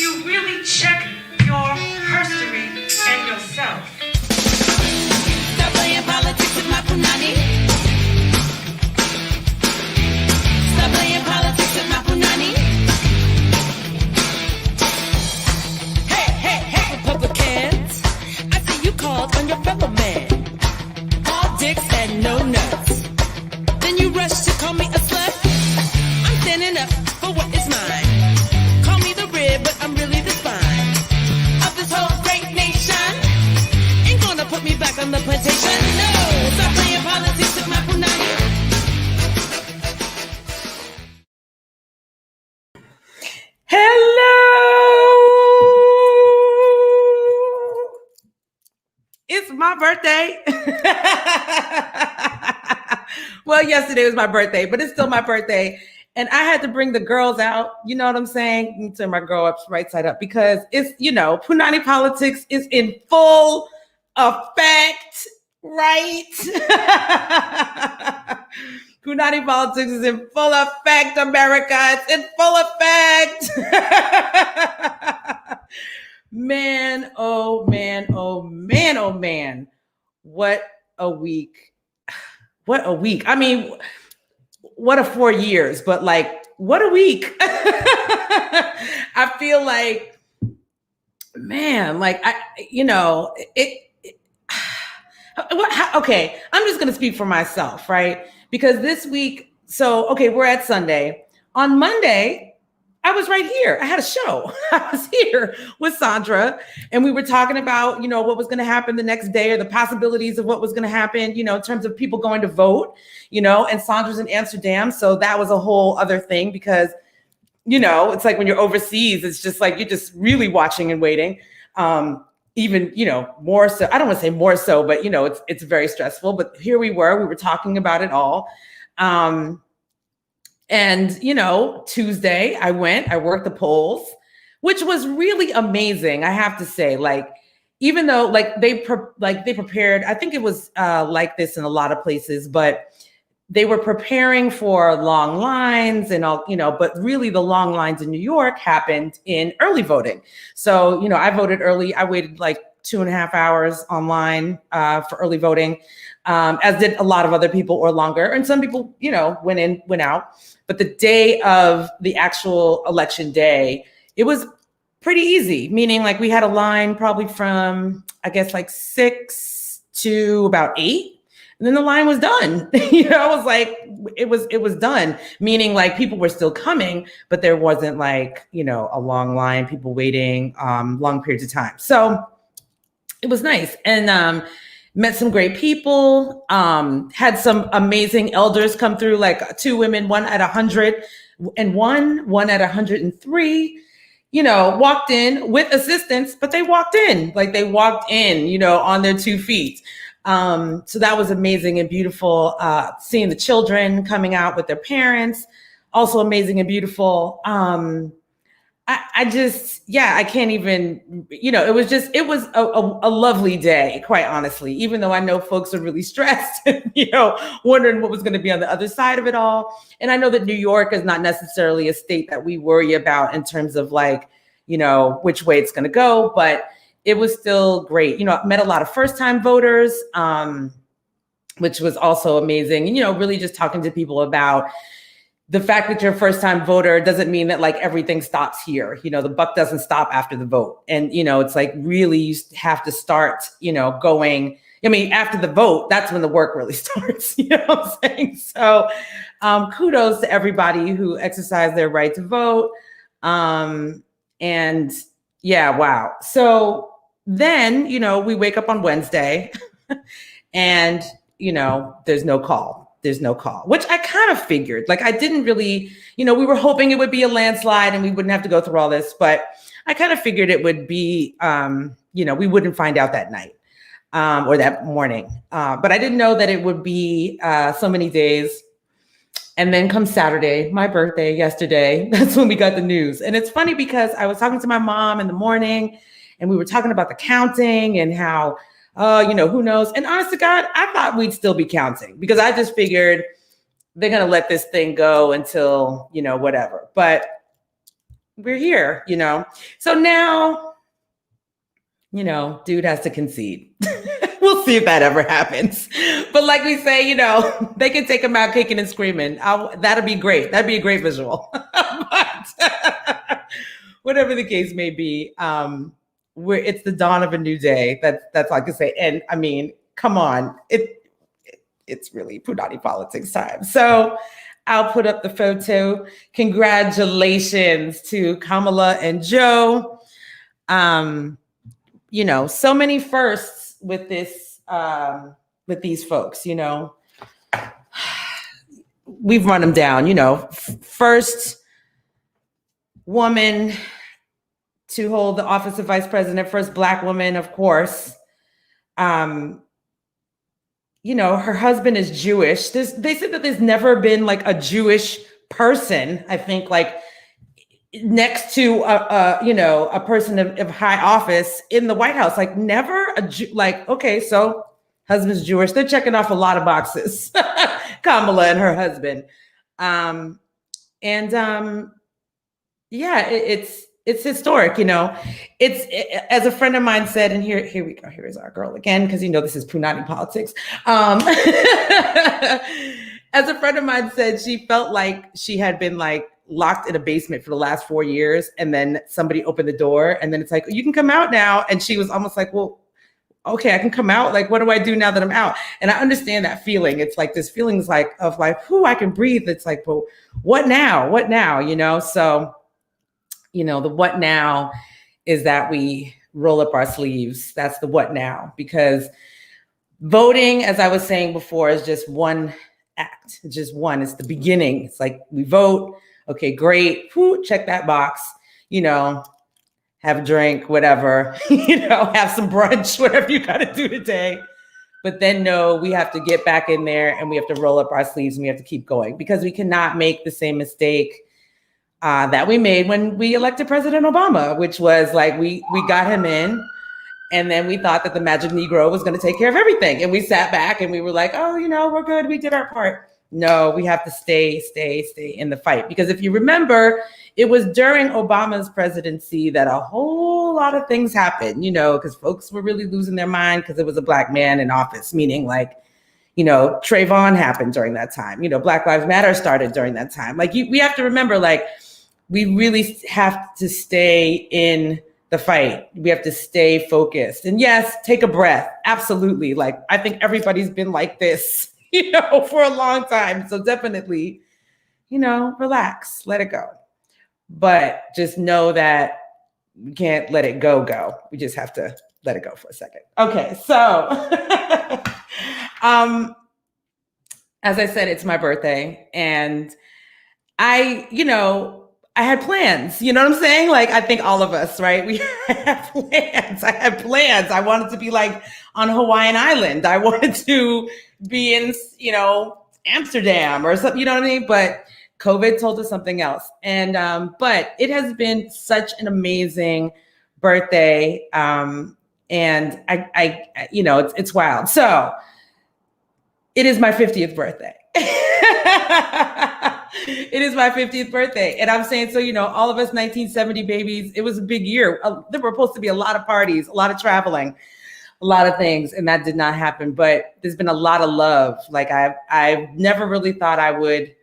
you really check your herstory and yourself. Stop playing politics with my Punanny. Stop playing politics with my Punanny. Hey, hey, hey, Republicans. I see you called on your fellow man. All dicks and no nuts. Then you rush to call me a slut. I'm standing up for what is mine. Call me the rib, but I'm really the spine of this whole great nation. Ain't gonna put me back on the plantation. No, stop playing politics with my Punanny. Hello! It's my birthday. Well, yesterday was my birthday, but it's still my birthday. And I had to bring the girls out. You know what I'm saying? Let me turn my girl up right side up because it's, Punanny Politixxx is in full effect, right? Punanny Politixxx is in full effect, America. It's in full effect. Man, oh man, oh man, oh man. What a week. What a week. I mean, what a 4 years, but like, what a week. I feel like, man, like, okay, I'm just going to speak for myself, right? Because this week, we're at Sunday. On Monday, I was right here. I had a show. I was here with Sandra, and we were talking about, what was going to happen the next day or the possibilities of what was going to happen, in terms of people going to vote, and Sandra's in Amsterdam. So that was a whole other thing because, it's like when you're overseas, it's just like you're just really watching and waiting. Even, more so. I don't want to say more so, but, it's very stressful. But here we were talking about it all. And, Tuesday I worked the polls, which was really amazing. I have to say, like, even though they prepared, I think it was like this in a lot of places, but they were preparing for long lines and all, but really the long lines in New York happened in early voting. So, I voted early. I waited like 2.5 hours online for early voting, as did a lot of other people or longer. And some people, went in, went out. But the day of the actual election day, it was pretty easy, meaning like we had a line probably from, I guess, like 6 to about 8. And then the line was done. It was like, it was done, meaning like people were still coming, but there wasn't like, a long line, people waiting long periods of time. So it was nice. And met some great people, had some amazing elders come through, like 2 women, one at 100 and one at 103, walked in with assistance, but they walked in, on their 2 feet. So that was amazing and beautiful. Seeing the children coming out with their parents, also amazing and beautiful. I can't even, it was a lovely day, quite honestly, even though I know folks are really stressed, wondering what was going to be on the other side of it all. And I know that New York is not necessarily a state that we worry about in terms of like, which way it's going to go, but it was still great. I met a lot of first-time voters, which was also amazing. And, really just talking to people about the fact that you're a first-time voter doesn't mean that like everything stops here. The buck doesn't stop after the vote. And, it's like really you have to start, going. I mean, after the vote, that's when the work really starts. You know what I'm saying? So kudos to everybody who exercised their right to vote. And yeah, wow. So then, we wake up on Wednesday and, there's no call. There's no call, which I kind of figured. Like I didn't really, we were hoping it would be a landslide and we wouldn't have to go through all this, but I kind of figured it would be, we wouldn't find out that night or that morning. But I didn't know that it would be so many days. And then come Saturday, my birthday yesterday, that's when we got the news. And it's funny because I was talking to my mom in the morning and we were talking about the counting and how, who knows? And honest to God, I thought we'd still be counting because I just figured they're going to let this thing go until, whatever. But we're here, So now, dude has to concede. We'll see if that ever happens. But like we say, they can take him out kicking and screaming. That'll be great. That'd be a great visual. But whatever the case may be, it's the dawn of a new day. That's all I can say. And I mean, come on, it's really Punanny Politixxx time. So I'll put up the photo. Congratulations to Kamala and Joe. So many firsts with this, with these folks, we've run them down, first woman to hold the office of vice president, first Black woman, of course. Her husband is Jewish. They said that there's never been like a Jewish person, I think, like next to a person of high office in the White House, like never a Jew. Like, okay, so husband's Jewish. They're checking off a lot of boxes. Kamala and her husband. It's historic, It's as a friend of mine said, and here we go. Here is our girl again, because this is Punanny Politixxx. As a friend of mine said, she felt like she had been like locked in a basement for the last 4 years, and then somebody opened the door, and then it's like, you can come out now. And she was almost like, well, okay, I can come out. Like, what do I do now that I'm out? And I understand that feeling. It's like this feelings of whew, I can breathe. It's like, well, what now? What now? So, the what now is that we roll up our sleeves. That's the what now, because voting, as I was saying before, is just one act. It's just one. It's the beginning. It's like we vote. Okay, great. Whew, check that box. Have a drink, whatever. Have some brunch, whatever you got to do today. But then no, we have to get back in there and we have to roll up our sleeves and we have to keep going, because we cannot make the same mistake that we made when we elected President Obama, which was like we got him in, and then we thought that the magic Negro was going to take care of everything, and we sat back and we were like, oh, we're good, we did our part. No, we have to stay in the fight, because if you remember, it was during Obama's presidency that a whole lot of things happened, because folks were really losing their mind because it was a Black man in office, meaning like, Trayvon happened during that time. Black Lives Matter started during that time. Like we have to remember, like, we really have to stay in the fight. We have to stay focused. And yes, take a breath. Absolutely. Like, I think everybody's been like this, for a long time. So definitely, relax, let it go. But just know that we can't let it go. We just have to let it go for a second. Okay, so as I said, it's my birthday, and I had plans, you know what I'm saying? Like, I think all of us, right? We have plans. I had plans. I wanted to be like on Hawaiian Island. I wanted to be in, Amsterdam or something, you know what I mean? But COVID told us something else. And, but it has been such an amazing birthday. And it's wild. So it is my 50th birthday. It is my 50th birthday. And I'm saying, so, all of us 1970 babies, it was a big year. There were supposed to be a lot of parties, a lot of traveling, a lot of things. And that did not happen. But there's been a lot of love. Like I've never really thought I would,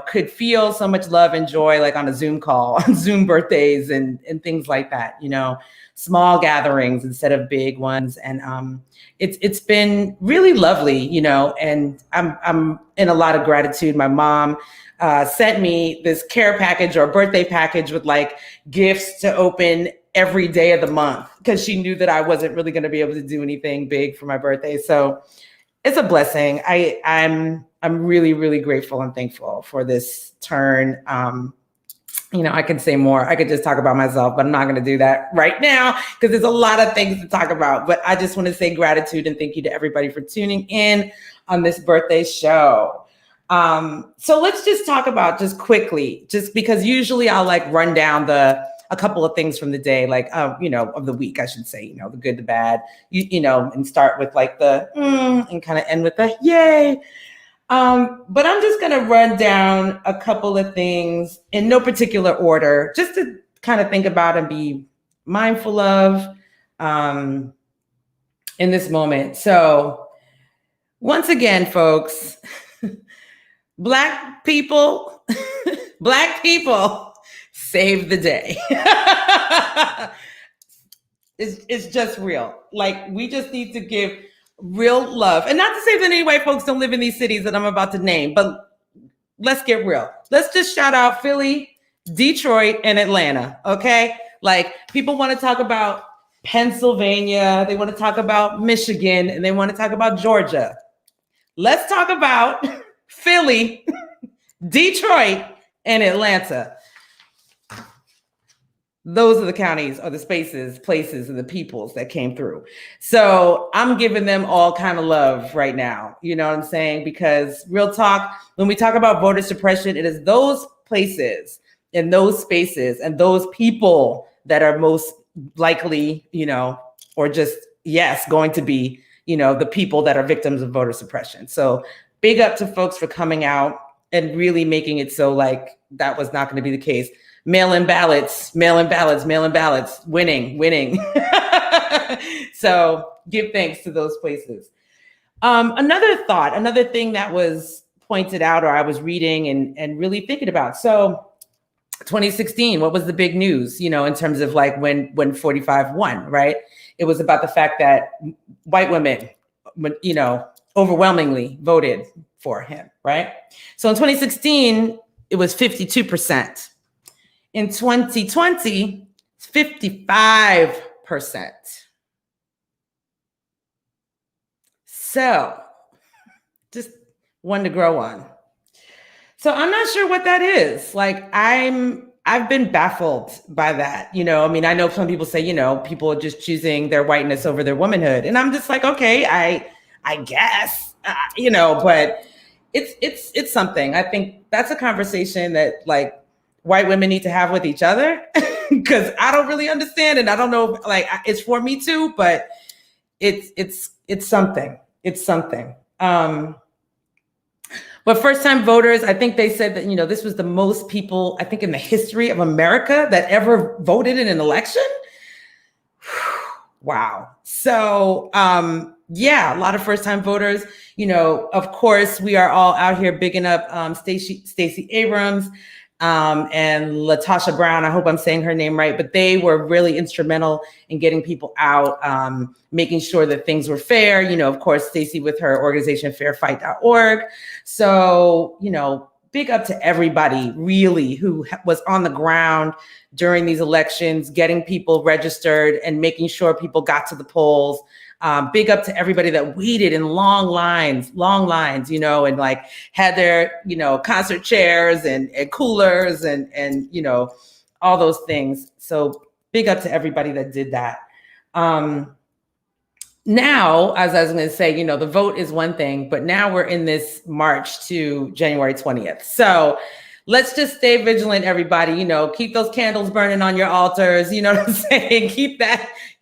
could feel so much love and joy, like on a Zoom call, on Zoom birthdays and things like that, small gatherings instead of big ones. And it's been really lovely, and I'm in a lot of gratitude. My mom sent me this care package or birthday package with like gifts to open every day of the month, because she knew that I wasn't really going to be able to do anything big for my birthday. So it's a blessing. I'm really, really grateful and thankful for this turn. I could say more. I could just talk about myself, but I'm not going to do that right now because there's a lot of things to talk about. But I just want to say gratitude and thank you to everybody for tuning in on this birthday show. So let's just talk about just quickly, just because usually I'll like run down a couple of things from the day, like, of the week, I should say, the good, the bad, and start with like the and kind of end with the yay. But I'm just going to run down a couple of things in no particular order, just to kind of think about and be mindful of in this moment. So, once again, folks, Black people, Black people save the day. It's just real. Like, we just need to give real love. And not to say that any white folks don't live in these cities that I'm about to name, but let's get real. Let's just shout out Philly, Detroit, and Atlanta, okay? Like, people want to talk about Pennsylvania, they want to talk about Michigan, and they want to talk about Georgia. Let's talk about Philly, Detroit, and Atlanta. Those are the counties or the spaces, places, and the peoples that came through. So I'm giving them all kind of love right now. You know what I'm saying? Because real talk, when we talk about voter suppression, it is those places and those spaces and those people that are most likely, you know, or just, yes, going to be, you know, the people that are victims of voter suppression. So big up to folks for coming out and really making it so like that was not going to be the case. Mail-in ballots, winning. So give thanks to those places. Another thing that was pointed out or I was reading and really thinking about. So 2016, what was the big news, you know, in terms of like when 45 won, right? It was about the fact that white women, you know, overwhelmingly voted for him, right? So in 2016, it was 52%. In 2020, it's 55%. So just one to grow on. So I'm not sure what that is. Like I've been baffled by that. You know, I mean, I know some people say, you know, people are just choosing their whiteness over their womanhood. And I'm just like, okay, I guess, you know, but it's something. I think that's a conversation that like white women need to have with each other because I don't really understand. And I don't know, like it's for me too, but it's something. It's something. But first-time voters, I think they said that, you know, this was the most people, I think, in the history of America that ever voted in an election. Wow. So, yeah, a lot of first-time voters. You know, of course, we are all out here bigging up Stacey Abrams and Latasha Brown. I hope I'm saying her name right, but they were really instrumental in getting people out, making sure that things were fair. You know, of course, Stacey with her organization fairfight.org. So, you know, big up to everybody really who was on the ground during these elections, getting people registered and making sure people got to the polls. Big up to everybody that waited in long lines, you know, and like had their, you know, concert chairs and coolers and, you know, all those things. So big up to everybody that did that. Now, as I was going to say, you know, the vote is one thing, but now we're in this march to January 20th. So let's just stay vigilant, everybody. You know, keep those candles burning on your altars. You know what I'm saying? Keep,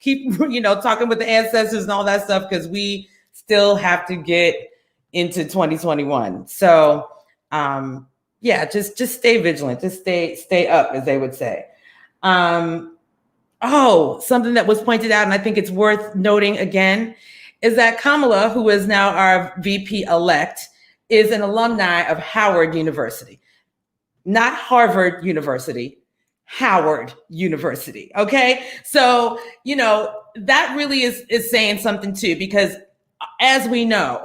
you know, talking with the ancestors and all that stuff, because we still have to get into 2021. So, yeah, just stay vigilant. Just stay up, as they would say. Oh, something that was pointed out, and I think it's worth noting again, is that Kamala, who is now our VP-elect, is an alumni of Howard University. Not Harvard University, Howard University, okay? So, you know, that really is saying something too, because as we know,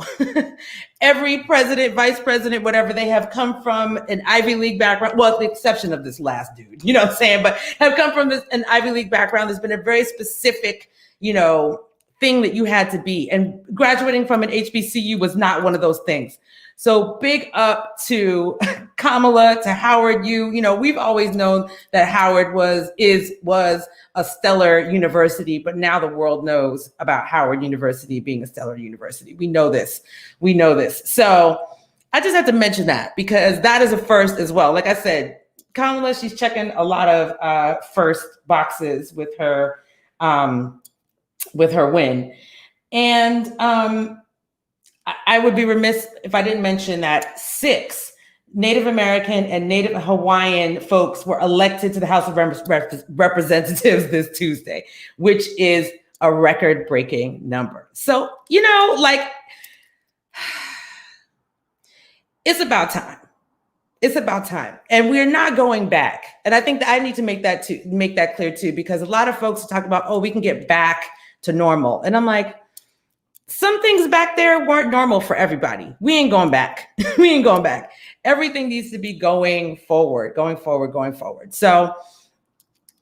every president, vice president, whatever, they have come from an Ivy League background. Well, with the exception of this last dude, you know what I'm saying? But have come from an Ivy League background. There's been a very specific, you know, thing that you had to be. And graduating from an HBCU was not one of those things. So big up to Kamala, to Howard U. You know, we've always known that Howard was a stellar university, but now the world knows about Howard University being a stellar university. We know this. So I just have to mention that because that is a first as well. Like I said, Kamala, she's checking a lot of first boxes with her win. And I would be remiss if I didn't mention that 6 Native American and Native Hawaiian folks were elected to the House of Representatives this Tuesday, which is a record-breaking number. So, like, it's about time. It's about time. And we're not going back. And I think that I need to make that clear too, because a lot of folks talk about, oh, we can get back to normal. And I'm like, some things back there weren't normal for everybody. We ain't going back. We ain't going back. Everything needs to be going forward. So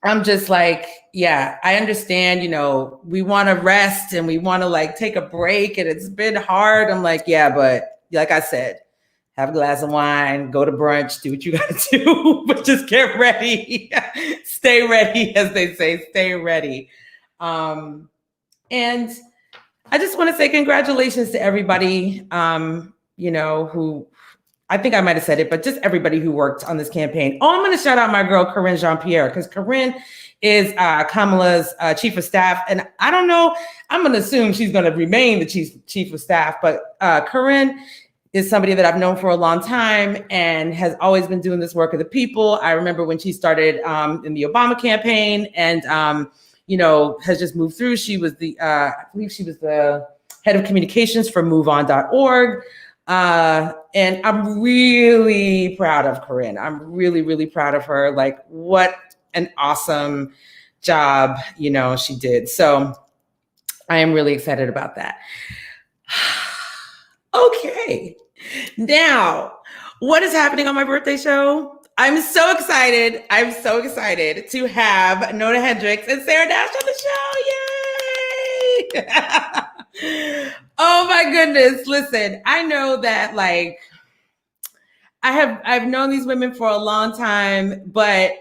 I'm just like, yeah, I understand, we want to rest and we want to like take a break and it's been hard. I'm like, yeah, but like I said, have a glass of wine, go to brunch, do what you got to do, but just get ready. Stay ready, as they say, stay ready. And I just want to say congratulations to everybody, who, I think I might have said it, but just everybody who worked on this campaign. Oh, I'm going to shout out my girl, Corinne Jean-Pierre, because Corinne is Kamala's chief of staff. And I don't know, I'm going to assume she's going to remain the chief of staff, but Corinne is somebody that I've known for a long time and has always been doing this work of the people. I remember when she started in the Obama campaign and, has just moved through. She was I believe she was the head of communications for MoveOn.org. And I'm really proud of Corinne. I'm really, really proud of her. Like, what an awesome job, she did. So I am really excited about that. Okay. Now, what is happening on my birthday show? I'm so excited to have Nona Hendryx and Sarah Dash on the show. Yay! Oh my goodness. Listen, I know that like I've known these women for a long time, but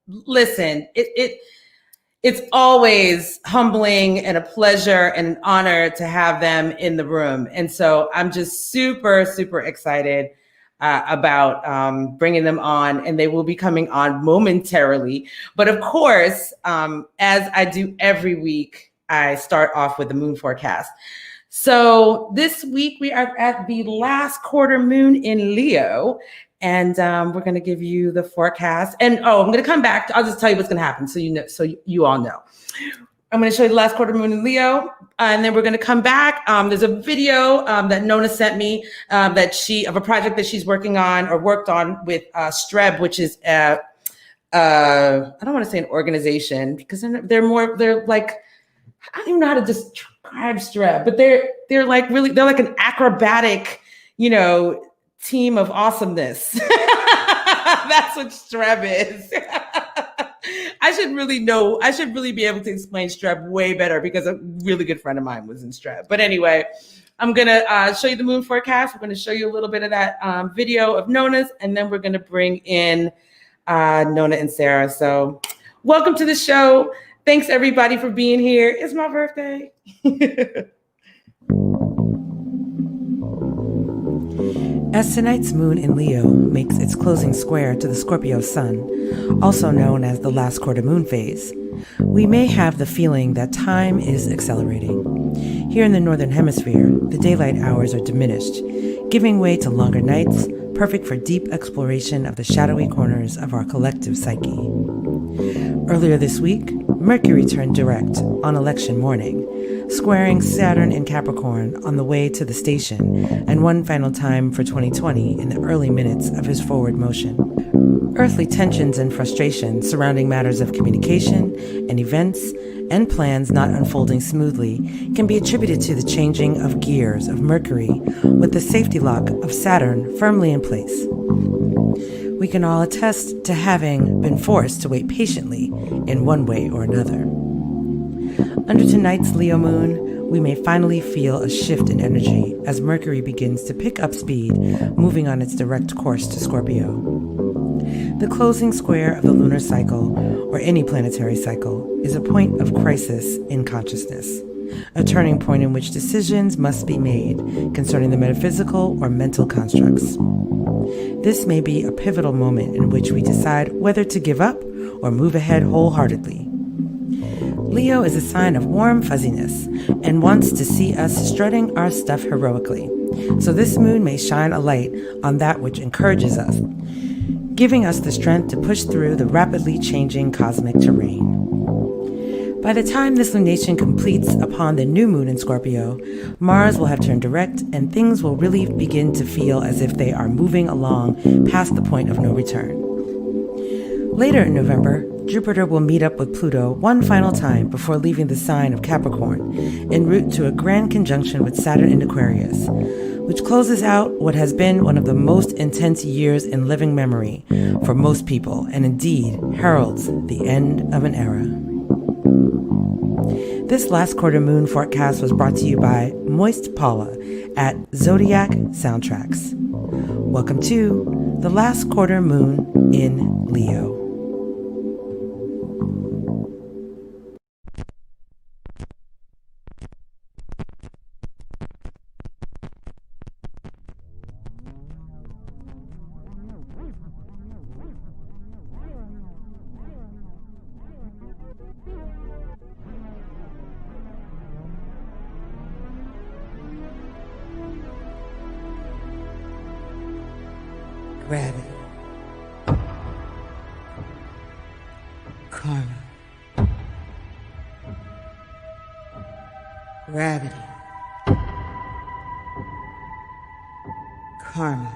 listen, it's always humbling and a pleasure and an honor to have them in the room. And so I'm just super, super excited about bringing them on, and they will be coming on momentarily. But of course, as I do every week, I start off with the moon forecast. So this week we are at the last quarter moon in Leo, and we're going to give you the forecast. And I'm going to come back. I'll just tell you what's going to happen, so you all know. I'm going to show you the last quarter moon in Leo, and then we're going to come back. There's a video that Nona sent me of a project that she's working on or worked on with Streb, which is I don't want to say an organization because they're like, I don't even know how to describe Streb, but they're like an acrobatic, team of awesomeness. That's what Streb is. I should really be able to explain Streb way better because a really good friend of mine was in Streb. But anyway, I'm going to show you the moon forecast. We're going to show you a little bit of that video of Nona's, and then we're going to bring in Nona and Sarah. So welcome to the show. Thanks everybody for being here. It's my birthday. As tonight's moon in Leo makes its closing square to the Scorpio sun, also known as the last quarter moon phase, we may have the feeling that time is accelerating. Here in the Northern Hemisphere, the daylight hours are diminished, giving way to longer nights, perfect for deep exploration of the shadowy corners of our collective psyche. Earlier this week, Mercury turned direct on election morning, squaring Saturn in Capricorn on the way to the station, and one final time for 2020 in the early minutes of his forward motion. Earthly tensions and frustrations surrounding matters of communication and events and plans not unfolding smoothly can be attributed to the changing of gears of Mercury with the safety lock of Saturn firmly in place. We can all attest to having been forced to wait patiently in one way or another. Under tonight's Leo moon, we may finally feel a shift in energy as Mercury begins to pick up speed, moving on its direct course to Scorpio. The closing square of the lunar cycle, or any planetary cycle, is a point of crisis in consciousness, a turning point in which decisions must be made concerning the metaphysical or mental constructs. This may be a pivotal moment in which we decide whether to give up or move ahead wholeheartedly. Leo is a sign of warm fuzziness and wants to see us strutting our stuff heroically, So this moon may shine a light on that which encourages us, giving us the strength to push through the rapidly changing cosmic terrain. By the time this lunation completes upon the new moon in Scorpio, Mars will have turned direct and things will really begin to feel as if they are moving along past the point of no return. Later in November, Jupiter will meet up with Pluto one final time before leaving the sign of Capricorn, en route to a grand conjunction with Saturn in Aquarius, which closes out what has been one of the most intense years in living memory for most people, and indeed heralds the end of an era. This last quarter moon forecast was brought to you by Moist Paula at Zodiac Soundtracks. Welcome to the last quarter moon in Leo. Gravity. Karma. Gravity. Karma.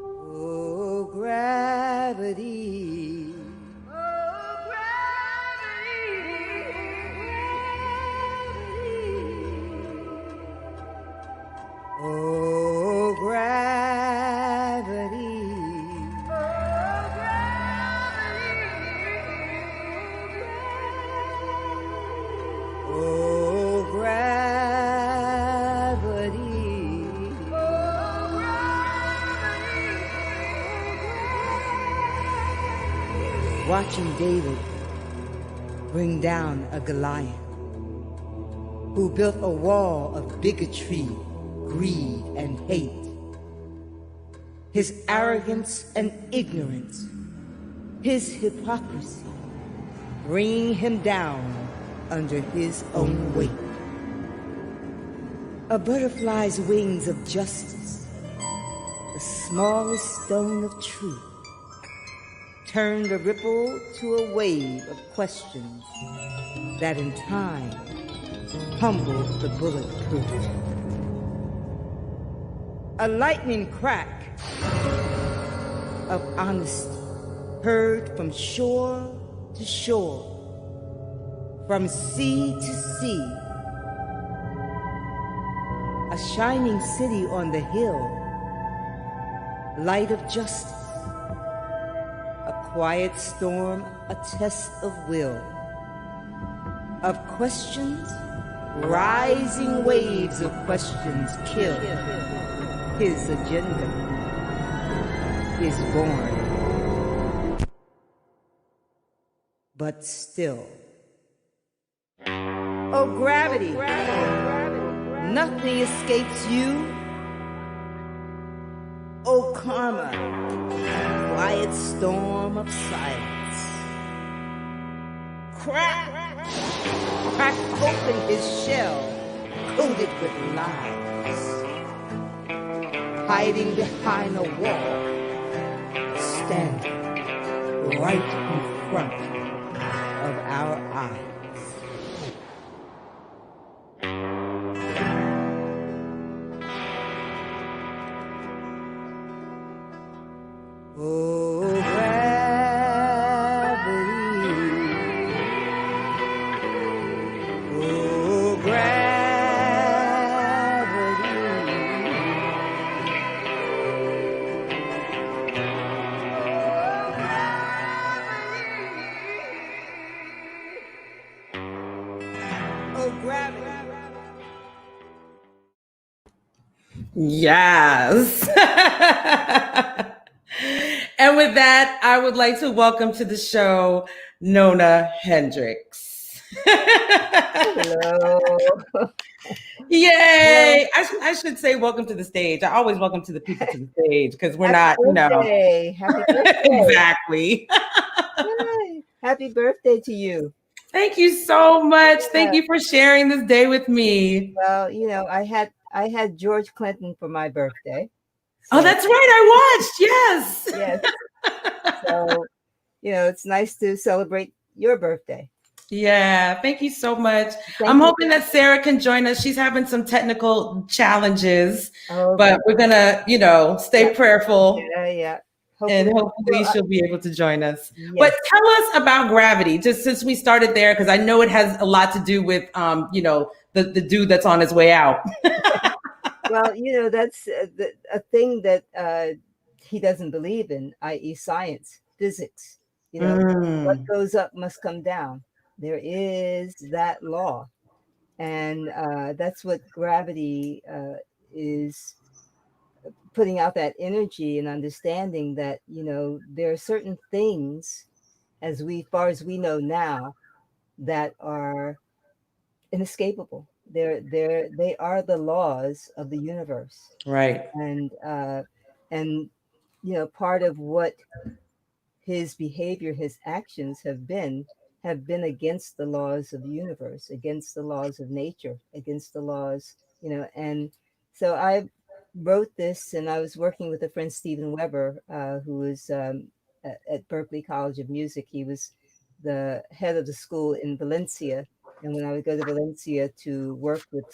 Oh, gravity. Oh, gravity. Oh, gravity. Watching David bring down a Goliath who built a wall of bigotry, greed, and hate. His arrogance and ignorance, his hypocrisy, bringing him down under his own weight. A butterfly's wings of justice, the smallest stone of truth, turned a ripple to a wave of questions that in time humbled the bulletproof. A lightning crack of honesty heard from shore to shore, from sea to sea. A shining city on the hill, light of justice. A quiet storm, a test of will. Of questions, rising waves of questions kill. His agenda is born. But still. Oh, gravity, nothing escapes you. Oh, karma, quiet storm of silence. Crack open his shell, coated with lies. Hiding behind a wall, standing right in front of our eyes. Oh, gravity. Oh, gravity. Oh, gravity. Yes. And with that, I would like to welcome to the show Nona Hendryx. Hello. Yay! I should say welcome to the stage. I always welcome to the people to the stage because we're not, Happy birthday. Happy birthday. exactly. Yay. Happy birthday to you. Thank you so much. Thank Yeah. you for sharing this day with me. Well, I had George Clinton for my birthday. Oh, So that's right. I watched. Yes. yes. So, it's nice to celebrate your birthday. Yeah, thank you so much. I'm Thank you. hoping that Sarah can join us. She's having some technical challenges, Okay. but we're gonna, stay prayerful Yeah. and Hopefully, hopefully she'll be able to join us. But yes. tell us about gravity, just since we started there, because I know it has a lot to do with, the dude that's on his way out. Well, that's a thing that he doesn't believe in, i.e., science, physics. What Mm, goes up must come down. There is that law. And that's what gravity is putting out, that energy and understanding that, there are certain things, far as we know now, that are inescapable. They are the laws of the universe. right. And part of what his behavior, his actions have been against the laws of the universe, against the laws of nature, against the laws, and so I wrote this, and I was working with a friend, Stephen Weber, who was at Berklee College of Music. He was the head of the school in Valencia, and when I would go to Valencia to work with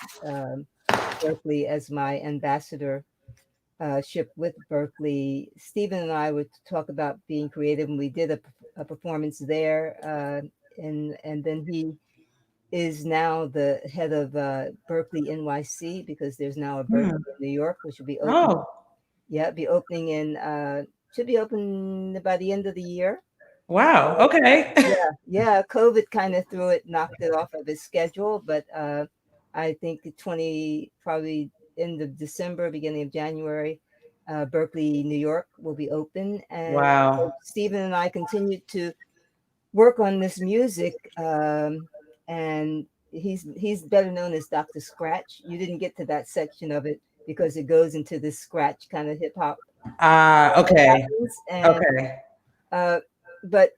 Berklee as my ambassador ship with Berklee, Stephen and I would talk about being creative, and we did a performance there. And then he is now the head of Berklee NYC, because there's now a Berklee Hmm. in New York, which will be open. Oh, Yeah, be opening should be open by the end of the year. wow. Okay. Yeah. COVID kind of knocked it off of his schedule, but I think probably end of December, beginning of January, Berkeley, New York will be open. And so Wow. Stephen and I continued to work on this music, and he's better known as Dr. Scratch. You didn't get to that section of it because it goes into this scratch kind of hip hop Okay. happens. And Okay. uh, but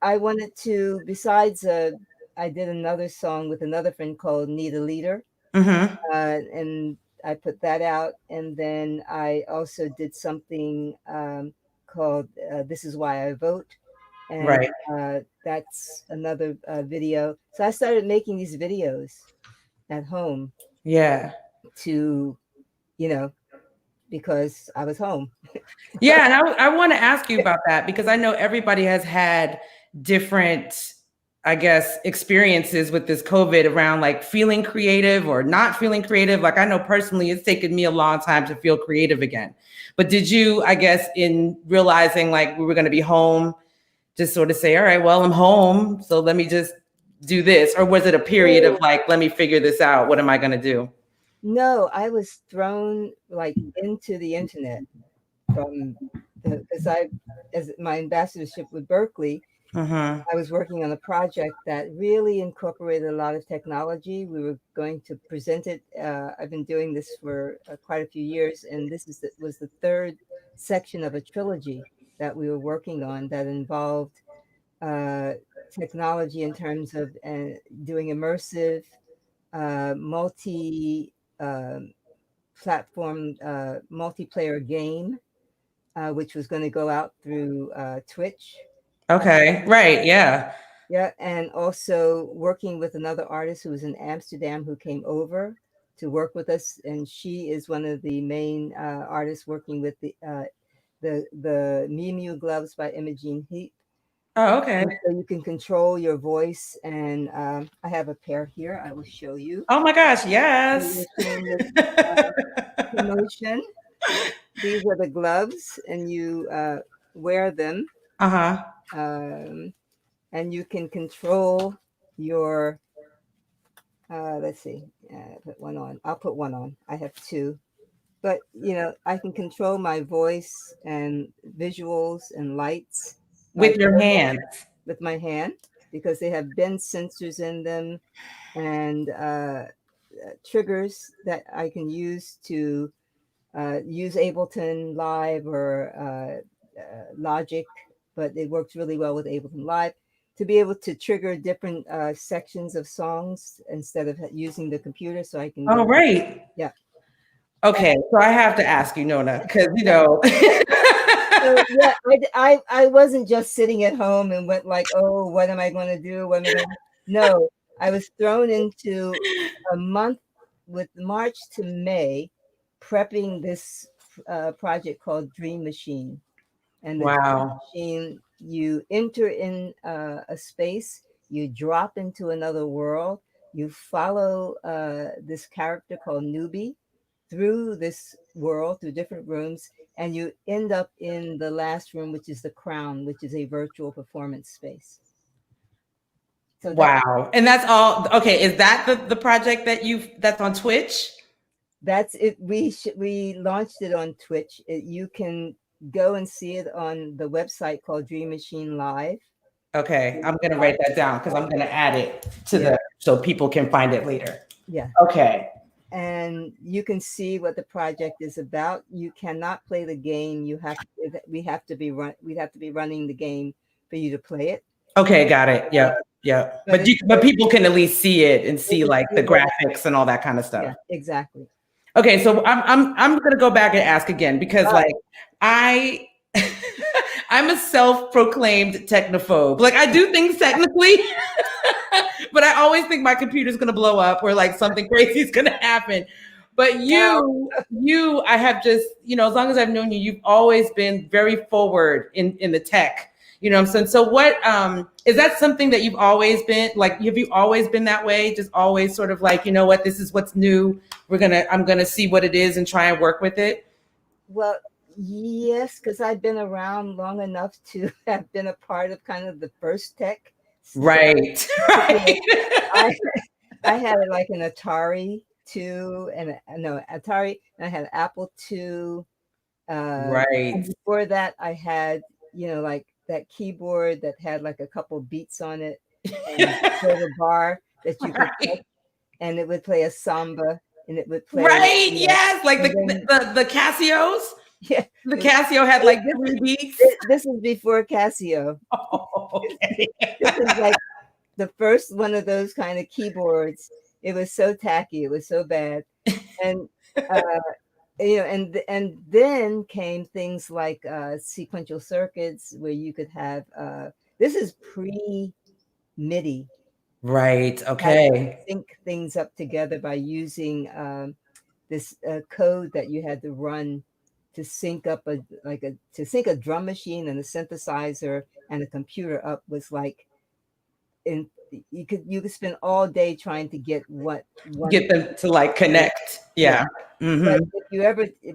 I wanted to, besides, I did another song with another friend called Need a Leader, Mm-hmm. and I put that out. And then I also did something called This Is Why I Vote. And Right. that's another video. So I started making these videos at home Yeah. to, you know, because I was home. Yeah, and I want to ask you about that because I know everybody has had different, I guess, experiences with this COVID around like feeling creative or not feeling creative. Like I know personally, it's taken me a long time to feel creative again. But did you, I guess, in realizing like we were going to be home, just sort of say, all right, well, I'm home, so let me just do this? Or was it a period of like, let me figure this out? What am I going to do? No, I was thrown like into the internet from because as my ambassadorship with Berkeley, Mm-hmm. I was working on a project that really incorporated a lot of technology. We were going to present it. I've been doing this for quite a few years, and this was the third section of a trilogy that we were working on that involved technology in terms of doing immersive, multi platform, multiplayer game, which was going to go out through Twitch. Okay, right, yeah. Yeah, and also working with another artist who was in Amsterdam who came over to work with us, and she is one of the main artists working with the Mew gloves by Imogene Heap. Oh, okay. So you can control your voice, and I have a pair here. I will show you. Oh my gosh, We were yes. seeing this promotion. These are the gloves, and you wear them, Uh-huh. and you can control your. Let's see. Put one on. I'll put one on. I have two, but I can control my voice and visuals and lights With by your hands. with my hand, because they have bend sensors in them, and triggers that I can use to use Ableton Live or Logic, but it works really well with Ableton Live. to be able to trigger different sections of songs instead of using the computer, so I can. Oh, right. Yeah. Okay, so I have to ask you, Nona, because So yeah, I wasn't just sitting at home and went like, oh, what am I going to do? What am I going to? No, I was thrown into a month with March to May, prepping this project called Dream Machine. And the Dream Wow. Machine, you enter in a space, you drop into another world, you follow this character called Newbie through this world, through different rooms, and you end up in the last room, which is the Crown, which is a virtual performance space. So wow. And that's all. Okay. Is that the project that's on Twitch? That's it. We launched it on Twitch. You can go and see it on the website called Dream Machine Live. Okay. I'm going to write that down because I'm going to add it to so people can find it later. Yeah. Okay. And you can see what the project is about. You cannot play the game. We have to be running the game for you to play it. Okay, got it. Yeah, yeah. But people can at least see it and see like the graphics and all that kind of stuff. Yeah, exactly. Okay, so I'm gonna go back and ask again because like I'm a self-proclaimed technophobe. Like I do things technically, but I always think my computer's gonna blow up or like something crazy is gonna happen. But I have just, as long as I've known you, you've always been very forward in the tech. You know what I'm saying? So what is that something that you've always been like? Have you always been that way? Just always sort of like, what, this is what's new. I'm gonna see what it is and try and work with it. Well, yes, because I've been around long enough to have been a part of kind of the first tech. Right. Right. I had like an Atari 2 and Atari, and I had Apple 2. Right. And before that, I had, like that keyboard that had like a couple beats on it, and a bar that you could click, and it would play a samba, and it would play. Right. Yes. Like the Casios. Yeah. The Casio had like 3 beats. This is before Casio. Oh, okay. This is like the first one of those kind of keyboards. It was so tacky. It was so bad. And, and then came things like sequential circuits where you could have, this is pre-MIDI. Right. Okay. Sync things up together by using this code that you had to run to sync up a drum machine and a synthesizer and a computer up was like, you could spend all day trying to get them to like connect. Yeah. Mm-hmm.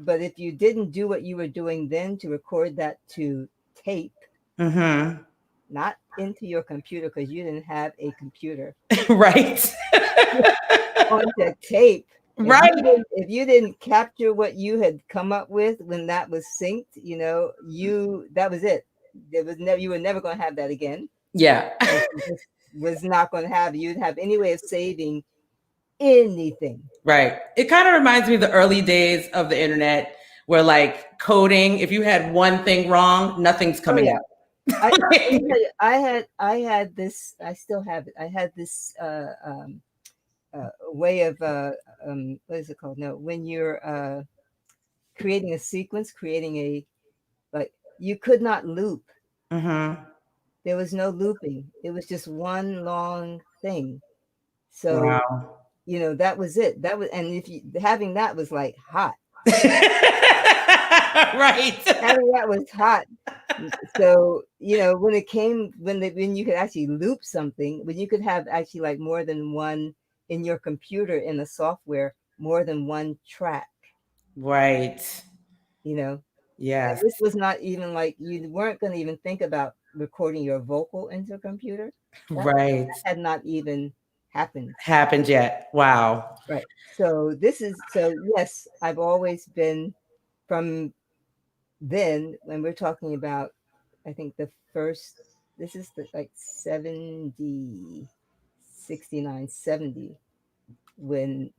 But if you didn't do what you were doing then to record that to tape, not into your computer because you didn't have a computer, right? Onto tape. Right. If you didn't capture what you had come up with when that was synced, that was it. You were never going to have that again. Yeah. Was not going to have. You'd have any way of saving anything. Right. It kind of reminds me of the early days of the internet where like coding, if you had one thing wrong, nothing's coming out. I had this, I still have it. I had this way of what is it called? No, when you're creating a sequence, you could not loop. There was no looping. It was just one long thing. So that was it. And having that was like hot. Right. Having that was hot. So when you could actually loop something, when you could have actually like more than one in your computer in the software, more than one track. Right. Yes. This was not even like you weren't going to even think about recording your vocal into a computer. That had not even happened yet. Wow. Right. So yes, I've always been from then when we're talking about, I think this is like 70, 69, 70 when,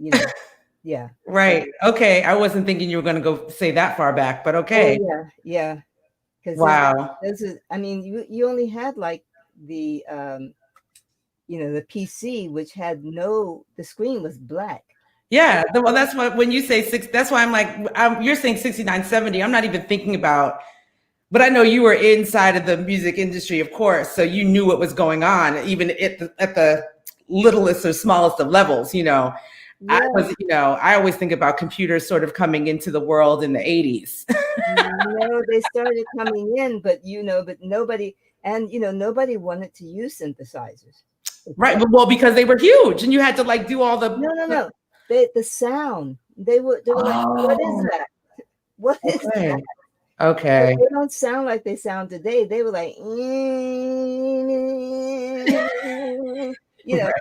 yeah. Right. Okay. I wasn't thinking you were going to go say that far back, but okay. Oh, yeah. Because wow. you only had like the the PC, which had the screen was black. Yeah, well, that's what when you say six. That's why I'm like, you're saying 69, 70. I'm not even thinking about. But I know you were inside of the music industry, of course, so you knew what was going on, even at the littlest or smallest of levels. Yeah. I always think about computers sort of coming into the world in the 80s. No, they started coming in, but nobody, and nobody wanted to use synthesizers. Right. Well, because they were huge, and you had to like do all the No. The sound. They were like, what is that? What is that? Okay. They don't sound like they sound today. They were like, Right.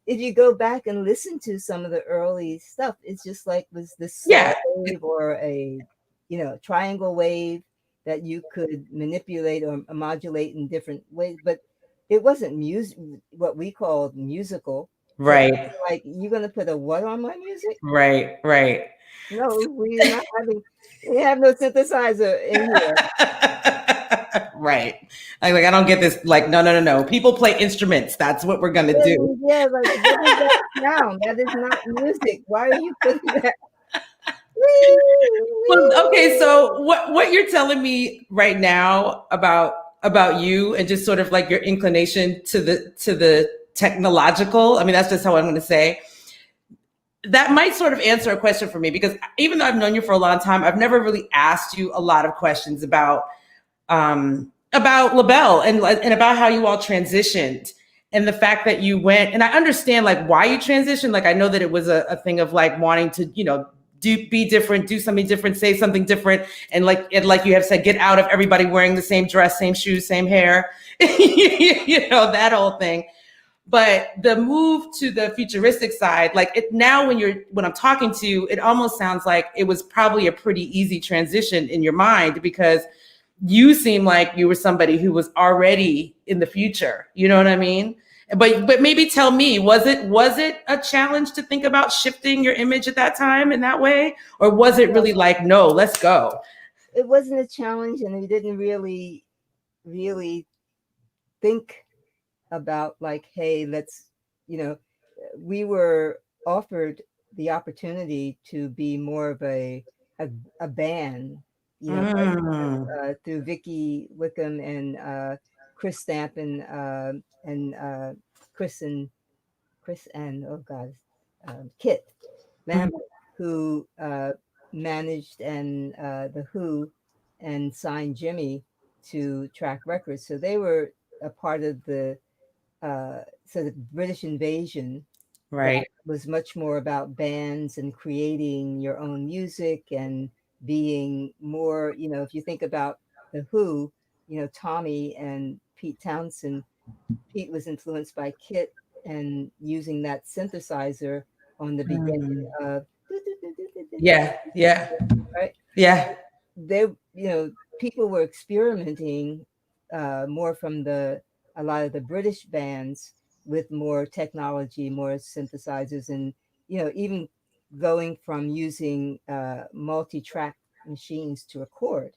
if you go back and listen to some of the early stuff, it's just like was this Yeah. wave or a triangle wave that you could manipulate or modulate in different ways, but it wasn't music, what we called musical. Right. So like, you're gonna put a what on my music? Right. No, we have no synthesizer in here. Right. I don't get this. Like, no. People play instruments. That's what we're gonna do. Yeah, like, what is that sound? That is not music. Why are you putting that? Well, okay, so what you're telling me right now about you and just sort of like your inclination to the technological, I mean, that's just how I'm going to say, that might sort of answer a question for me, because even though I've known you for a long time, I've never really asked you a lot of questions about Labelle and about how you all transitioned. And the fact that you went, and I understand like why you transitioned. Like, I know that it was a thing of like wanting to, be different, do something different, say something different. And like you have said, get out of everybody wearing the same dress, same shoes, same hair, that whole thing. But the move to the futuristic side, like it now when I'm talking to you, it almost sounds like it was probably a pretty easy transition in your mind, because you seem like you were somebody who was already in the future. You know what I mean? But maybe tell me, was it a challenge to think about shifting your image at that time in that way? Or was it really like, no, let's go? It wasn't a challenge, and we didn't really think about like, hey, let's, we were offered the opportunity to be more of a band, through Vicky Wickham and Chris Stamp and Chris and Kit Lambert, who managed and the Who and signed Jimmy to Track Records. So they were a part of the British invasion. Right. Was much more about bands and creating your own music and being more, if you think about the Who, Tommy and Pete Townsend, Pete was influenced by Kit and using that synthesizer on the beginning of yeah right. Yeah, they people were experimenting more from a lot of the British bands with more technology, more synthesizers, and even going from using multi-track machines to record,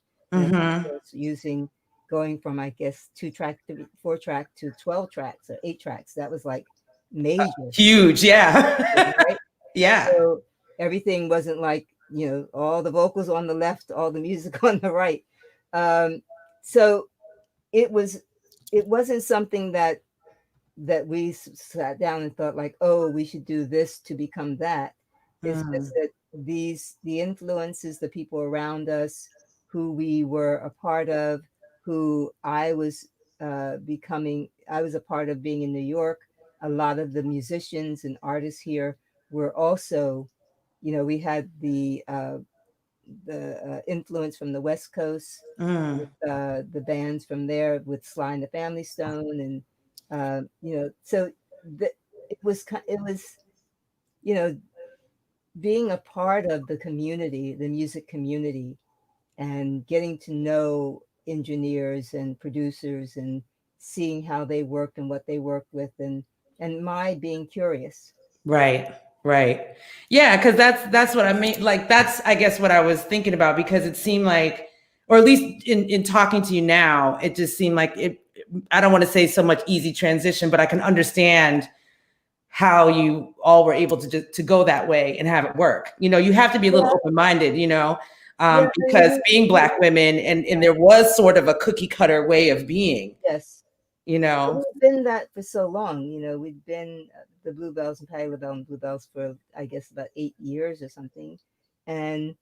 going from, I guess, 2-track to 4-track to 12 tracks or 8 tracks. That was like major, huge. Yeah. Right? Yeah. So everything wasn't like, all the vocals on the left, all the music on the right. So it wasn't something that we sat down and thought like, oh, we should do this to become that. It's just that the influences, the people around us, who we were a part of, who I was a part of being in New York. A lot of the musicians and artists here were also, we had the influence from the West Coast, with, the bands from there with Sly and the Family Stone, and so it was being a part of the community, the music community, and getting to know engineers and producers and seeing how they worked and what they worked with, and my being curious. Right. Yeah, because that's what I mean. Like, that's, I guess, what I was thinking about, because it seemed like, or at least in talking to you now, it just seemed like I don't want to say so much easy transition, but I can understand how you all were able to go that way and have it work. You know, you have to be a little open-minded, you know, because being Black women and there was sort of a cookie cutter way of being. Yes. You know, we've been that for so long. You know, we've been the Bluebells and Patti LaBelle and Bluebells for, I guess, about 8 years or something. And,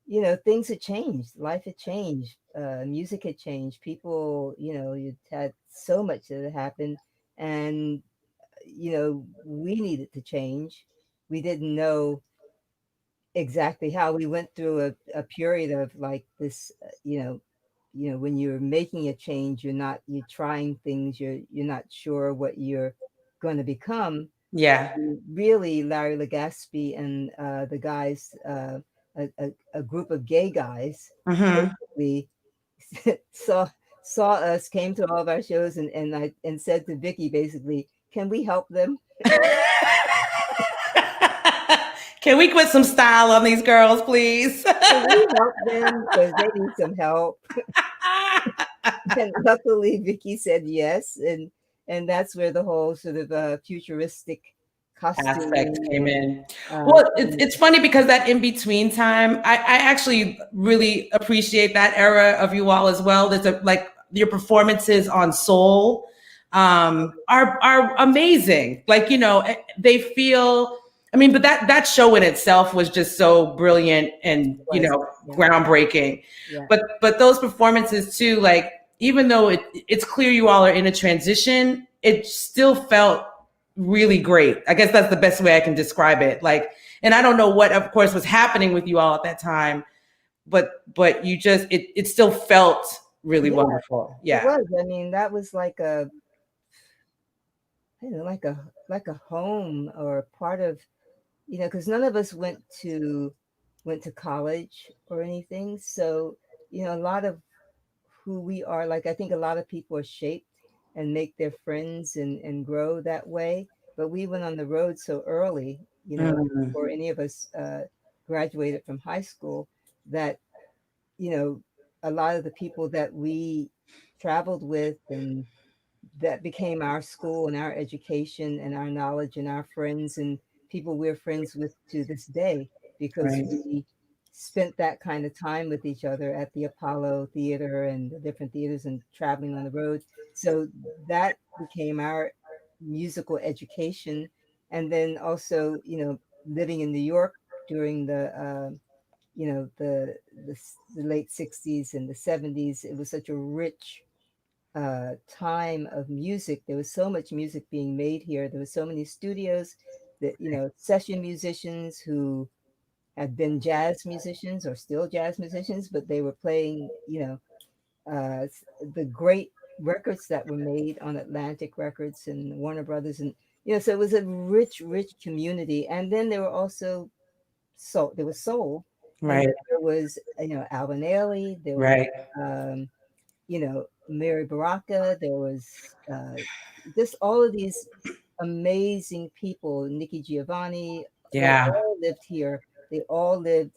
you know, things had changed. Life had changed. Music had changed. People, you know, you had so much that had happened. And, you know, we needed to change. We didn't know exactly how. We went through a period of like this, when you're making a change, you're trying things, you're not sure what you're going to become. yeah. Really, Larry Legaspi and the guys, a group of gay guys, basically saw us, came to all of our shows, and said to Vicky, basically, can we help them? Can we put some style on these girls, please? Can we help them because they need some help? And luckily, Vicky said yes, and that's where the whole sort of futuristic costume aspect came in. Well, it's funny because that in between time, I actually really appreciate that era of you all as well. There's like your performances on Soul are amazing. Like, you know, they feel. I mean, but that show in itself was just so brilliant and, you know, groundbreaking. Yeah. But those performances too, like, even though it's clear you all are in a transition, it still felt really great. I guess that's the best way I can describe it. Like, and I don't know what, of course, was happening with you all at that time, but you just, it still felt really wonderful. Yeah. It was. I mean, that was like like a home or part of, you know, because none of us went to college or anything. So, you know, a lot of who we are, like, I think a lot of people are shaped and make their friends and grow that way. But we went on the road so early, you know, before any of us graduated from high school, that, you know, a lot of the people that we traveled with and that became our school and our education and our knowledge and our friends and people we're friends with to this day, because we spent that kind of time with each other at the Apollo Theater and the different theaters and traveling on the road. So that became our musical education. And then also, you know, living in New York during the, the late 60s and the 70s, it was such a rich time of music. There was so much music being made here. There was so many studios that, you know, session musicians who had been jazz musicians or still jazz musicians, but they were playing, you know, the great records that were made on Atlantic Records and Warner Brothers. And, you know, so it was a rich, rich community. And then there were also soul. There was soul. Right. And there was, you know, Alvin Ailey. There was, you know, Mary Baraka. There was just all of these amazing people. Nikki Giovanni. They all lived here. They all lived.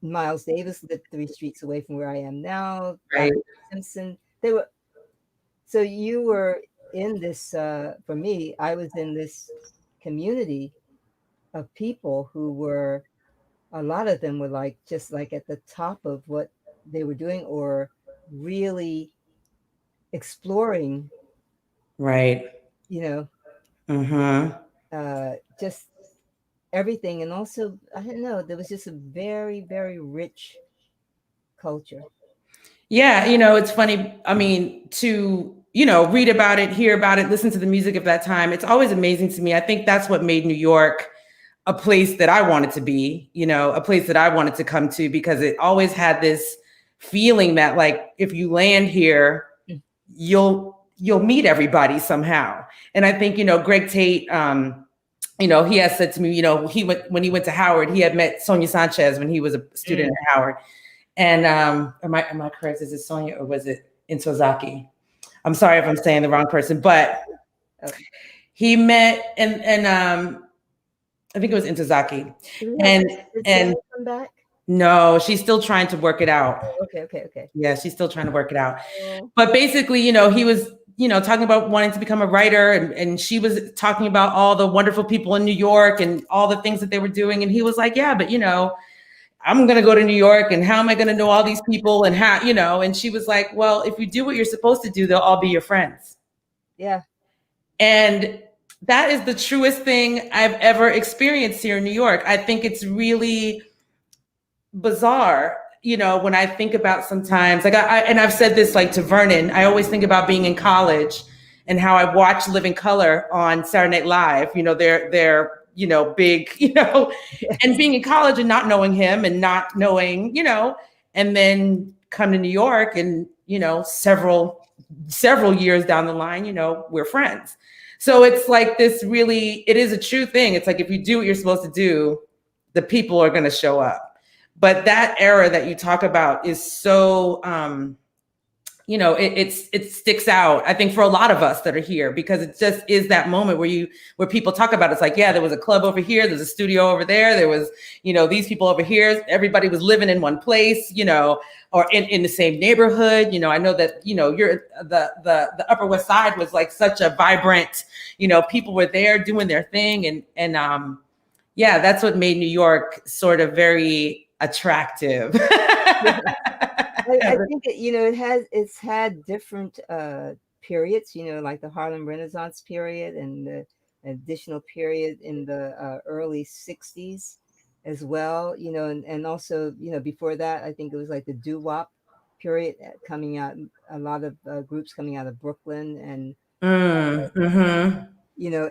Miles Davis lived 3 streets away from where I am now. Right. Simpson. They were. So you were in this. For me, I was in this community of people who were. A lot of them were like just like at the top of what they were doing, or really exploring. Right. You know. Just everything. And also, I don't know, there was just a very, very rich culture. Yeah, you know, it's funny. I mean, to, you know, read about it, hear about it, listen to the music of that time, it's always amazing to me. I think that's what made New York a place that I wanted to be, you know, a place that I wanted to come to, because it always had this feeling that, like, if you land here, you'll meet everybody somehow. And I think, you know, Greg Tate, you know, he has said to me, you know, when he went to Howard, he had met Sonia Sanchez when he was a student at Howard. And am I correct? Is it Sonia or was it Intozaki? I'm sorry if I'm saying the wrong person, but he met and I think it was Intozaki. Did Sonia come back? No, she's still trying to work it out. Okay. Yeah, she's still trying to work it out. Oh. But basically, he was, talking about wanting to become a writer, and she was talking about all the wonderful people in New York and all the things that they were doing. And he was like, yeah, but I'm going to go to New York, and how am I going to know all these people, and how, and she was like, well, if you do what you're supposed to do, they'll all be your friends. Yeah. And that is the truest thing I've ever experienced here in New York. I think it's really bizarre, when I think about sometimes, like and I've said this like to Vernon, I always think about being in college and how I watched Living Color on Saturday Night Live, they're big, and being in college and not knowing him and not knowing, and then come to New York and, several years down the line, we're friends. So it's like this really, it is a true thing. It's like, if you do what you're supposed to do, the people are going to show up. But that era that you talk about is so, it sticks out, I think, for a lot of us that are here, because it just is that moment where people talk about it. It's like, yeah, there was a club over here, there's a studio over there was, these people over here, everybody was living in one place, or in the same neighborhood. I know that, you're the Upper West Side was like such a vibrant, people were there doing their thing. And yeah, that's what made New York sort of very attractive. I think it's had different periods, like the Harlem Renaissance period and the additional period in the early 60s as well, and also, before that, I think it was like the doo-wop period coming out, a lot of groups coming out of Brooklyn, and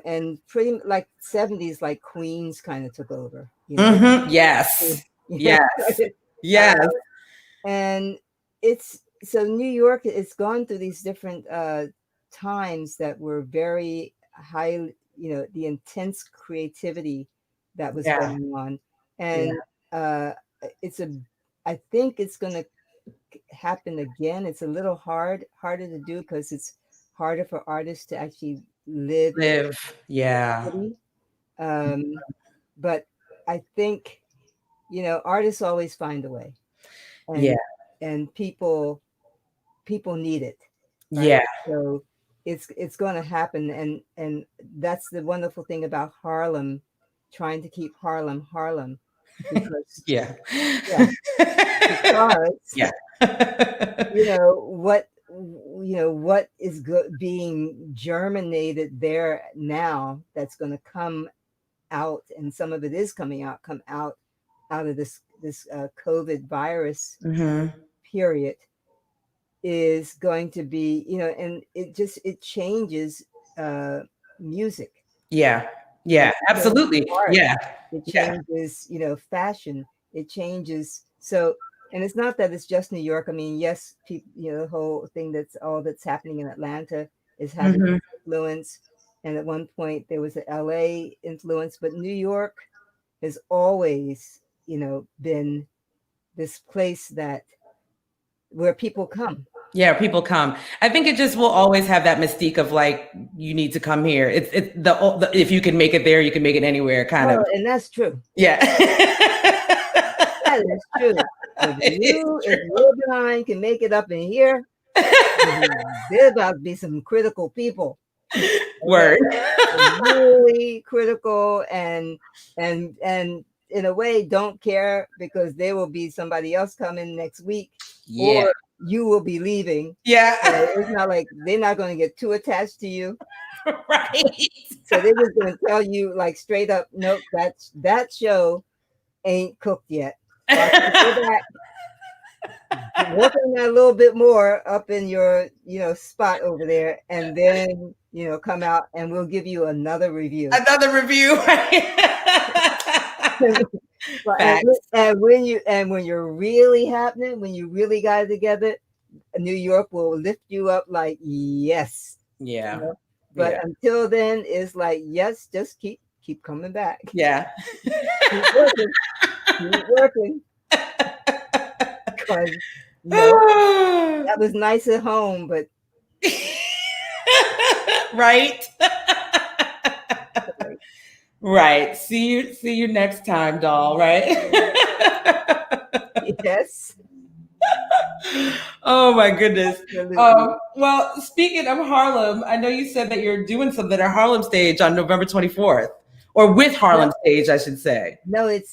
and pretty like 70s, like Queens kind of took over. Yes. Yes. And it's so New York, it's gone through these different times that were very high, the intense creativity that was going on. And I think it's going to happen again. It's a little harder to do because it's harder for artists to actually live. Yeah. But I think, artists always find a way. And, and people need it. Right? Yeah. So it's going to happen. And that's the wonderful thing about Harlem, trying to keep Harlem, because what is being germinated there now that's going to come out, and some of it is come out of this COVID virus period, is going to be, and it changes music. Yeah, absolutely. Art. Yeah, it changes, fashion. It changes. So, and it's not that it's just New York. I mean, yes, people, the whole thing that's happening in Atlanta is having influence. And at one point there was an LA influence, but New York has always, been this place where people come. Yeah, people come. I think it just will always have that mystique of like, you need to come here. It's the if you can make it there, you can make it anywhere, kind of. And that's true. Yeah, that is true. If you're behind can make it up in here, there's about to be some critical people. Word. Really critical, and in a way don't care, because there will be somebody else coming next week, or you will be leaving. Yeah. So it's not like they're not going to get too attached to you. Right. So they're just going to tell you like straight up, nope, that show ain't cooked yet. Work on that a little bit more up in your, spot over there, and then, come out and we'll give you another review. And when you're really happening, when you really got it together, New York will lift you up like, yes. Yeah. But until then, it's like, yes, just keep coming back. Yeah. Keep working. Because that was nice at home, but right. Right. See you next time, doll. Right. Yes, Oh my goodness. absolutely. Well, speaking of Harlem, I know you said that you're doing something at Harlem Stage on November 24th, or with Harlem No, Stage, I should say. no, it's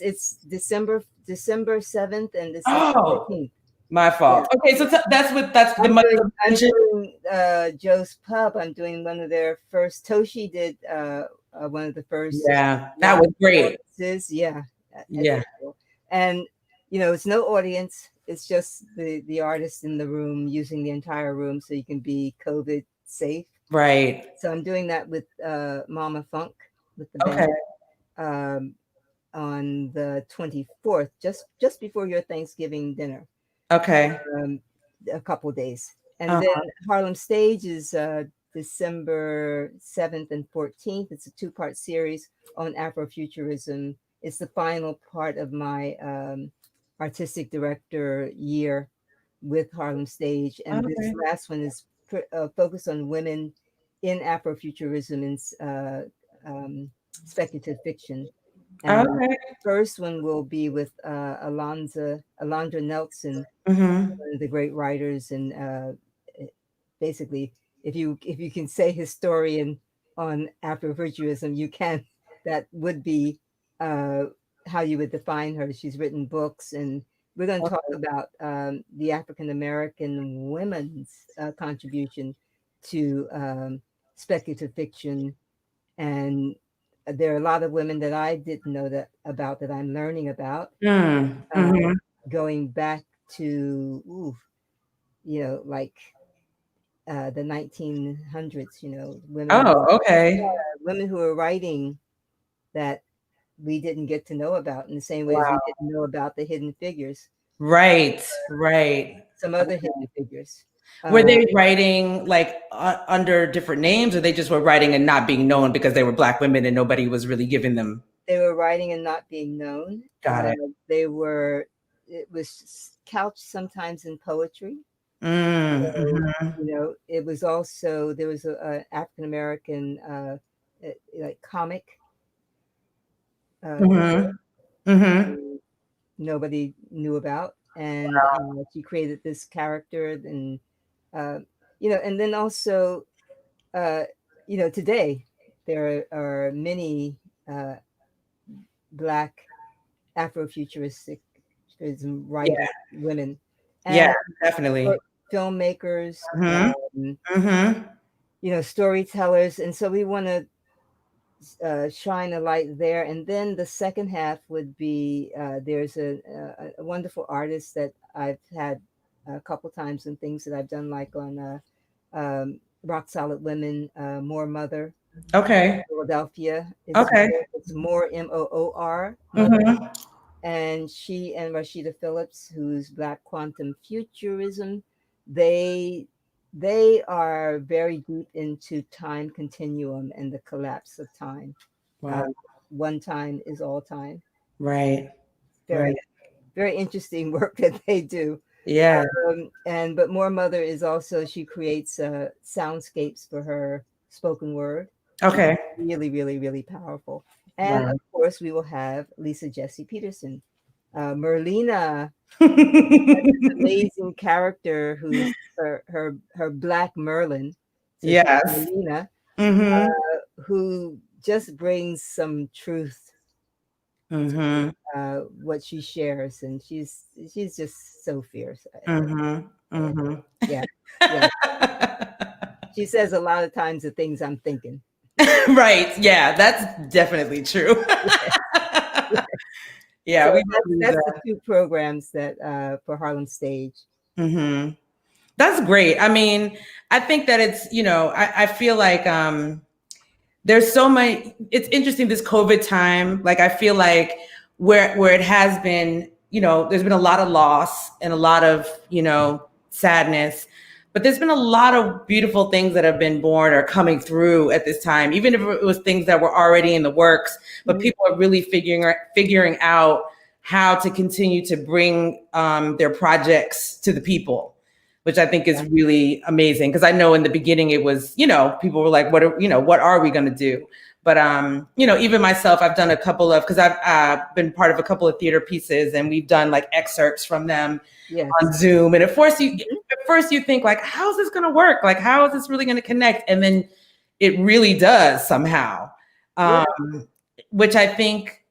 December 7th and December Oh, 13th. my Yeah. fault. Okay, so that's the I'm month doing of I'm mention. doing Joe's Pub. I'm doing one of their first. Toshi did one of the first Yeah, that live was great. performances. Yeah, Yeah, and it's no audience. It's just the artist in the room using the entire room so you can be COVID safe. right. So I'm doing that with Mama Funk with the Okay. band on the 24th, just before your Thanksgiving dinner. Okay. A couple days. And then Uh-huh. Harlem Stage is December 7th and 14th. It's a two-part series on Afrofuturism. It's the final part of my artistic director year with Harlem Stage. And this Okay. last one is focused on women in Afrofuturism and speculative fiction. And Okay. first one will be with Alondra Nelson, Mm-hmm. one of the great writers, and basically, if you can say historian on Afrofuturism, you can. That would be how you would define her. She's written books, and we're going to talk about the African American women's contribution to speculative fiction, and there are a lot of women that I didn't know that I'm learning about. Mm-hmm. Going back to like the 1900s, Oh, okay. women who were writing that we didn't get to know about in the same way as we Wow. didn't know about the hidden figures, Right. Right. some other hidden figures. Were they writing like under different names, or they just were writing and not being known because they were Black women and nobody was really giving them? They were writing and not being known. Got it. It was couched sometimes in poetry. So, Mm-hmm. it was also, there was a African American like comic Mm-hmm. Mm-hmm. who nobody knew about, and she created this character, and and then also today there are many Black Afrofuturistic writers, Yeah. women, Yeah, and definitely. filmmakers, Mm-hmm. Mm-hmm. storytellers, and so we want to shine a light there. And then the second half would be there's a wonderful artist that I've had a couple times and things that I've done, like on Rock Solid Women, More Mother, Okay. Philadelphia. Okay. It's more Moor, Mother. Mm-hmm. And she and Rashida Phillips, who's Black Quantum Futurism, they are very deep into time continuum and the collapse of time. Wow. One time is all time. Right. Very Right. very interesting work that they do. Yeah. But More Mother is also, she creates soundscapes for her spoken word. Okay. Really, really, really powerful. And Wow. of course, we will have Lisa Jessie Peterson, Merlina, amazing character who's her Black Merlin. So she's Yes. Merlina, Mm-hmm. who just brings some truth Mm-hmm. to what she shares, and she's just so fierce. Mm-hmm. Mm-hmm. Yeah, yeah. She says a lot of times the things I'm thinking. Right. Yeah, that's definitely true. Yeah, So we that's the two programs that for Harlem Stage. Mm-hmm. That's great. I mean, I think that it's, I feel like there's so many, it's interesting this COVID time. Like I feel like where it has been, there's been a lot of loss and a lot of, sadness, but there's been a lot of beautiful things that have been born or coming through at this time, even if it was things that were already in the works, but people are really figuring out how to continue to bring their projects to the people, which I think is really amazing. Because I know in the beginning it was, people were like, what are we going to do? But even myself, I've done a couple of, because I've been part of a couple of theater pieces, and we've done like excerpts from them on Zoom. And at first you think like, how's this going to work? Like, how is this really going to connect? And then it really does somehow, which I think,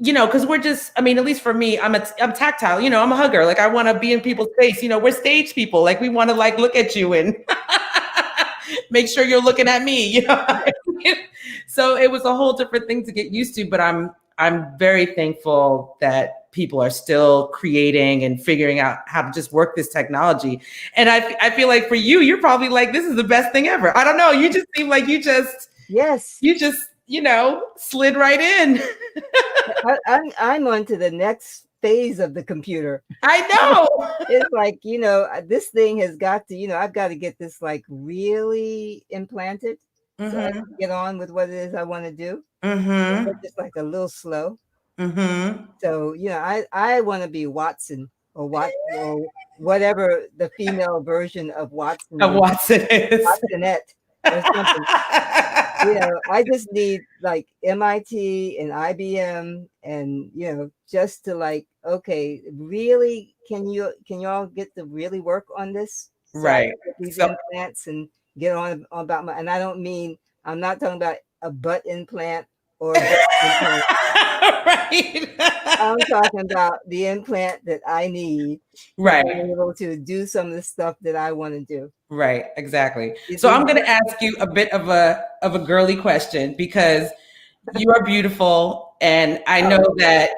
because we're just, at least for me, I'm tactile, I'm a hugger. Like I want to be in people's face, we're stage people. Like we want to like look at you and make sure you're looking at me, So it was a whole different thing to get used to, but I'm very thankful that people are still creating and figuring out how to just work this technology. And I feel like for you, you're probably like, this is the best thing ever. I don't know. You just seem like you just slid right in. I'm on to the next phase of the computer. I know. It's like, this thing has got to, I've got to get this like really implanted so I can get on with what it is I want to do. It's just like a little slow. So, I want to be Watson or whatever the female version of Watson is. Watsonette or something. I just need like MIT and IBM and, just to like, okay, really, can you all get to really work on this? Right. These implants and get on about and I don't mean, I'm not talking about a butt implant or a butt implant. Right. I'm talking about the implant that I need to be able to do some of the stuff that I want to do. Right, exactly. So I'm going to ask you a bit of a girly question, because you are beautiful, and I know that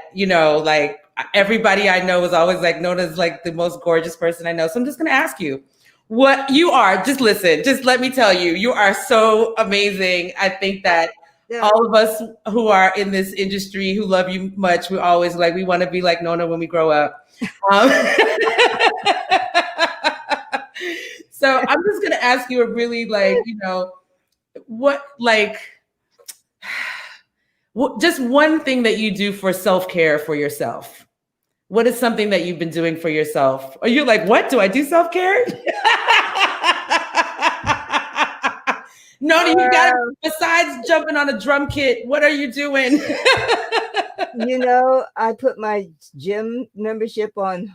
like everybody I know is always like Nona's like the most gorgeous person I know. So I'm just going to ask you what you are. Just listen. Just let me tell you, you are so amazing. I think that all of us who are in this industry who love you much, we're always like, we want to be like Nona when we grow up. So I'm just going to ask you a really like, just one thing that you do for self-care for yourself. What is something that you've been doing for yourself? Are you like, what do I do self-care? Nona, you got besides jumping on a drum kit, what are you doing? I put my gym membership on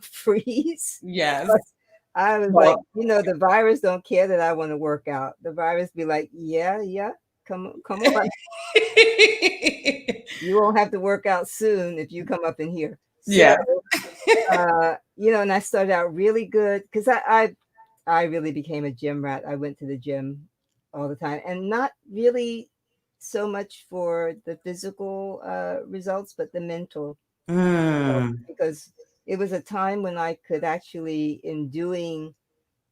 freeze. Yes. I was like, the virus don't care that I want to work out. The virus be like, yeah, come on. You won't have to work out soon if you come up in here. So, and I started out really good because I really became a gym rat. I went to the gym all the time, and not really so much for the physical results, but the mental. Because it was a time when I could actually, in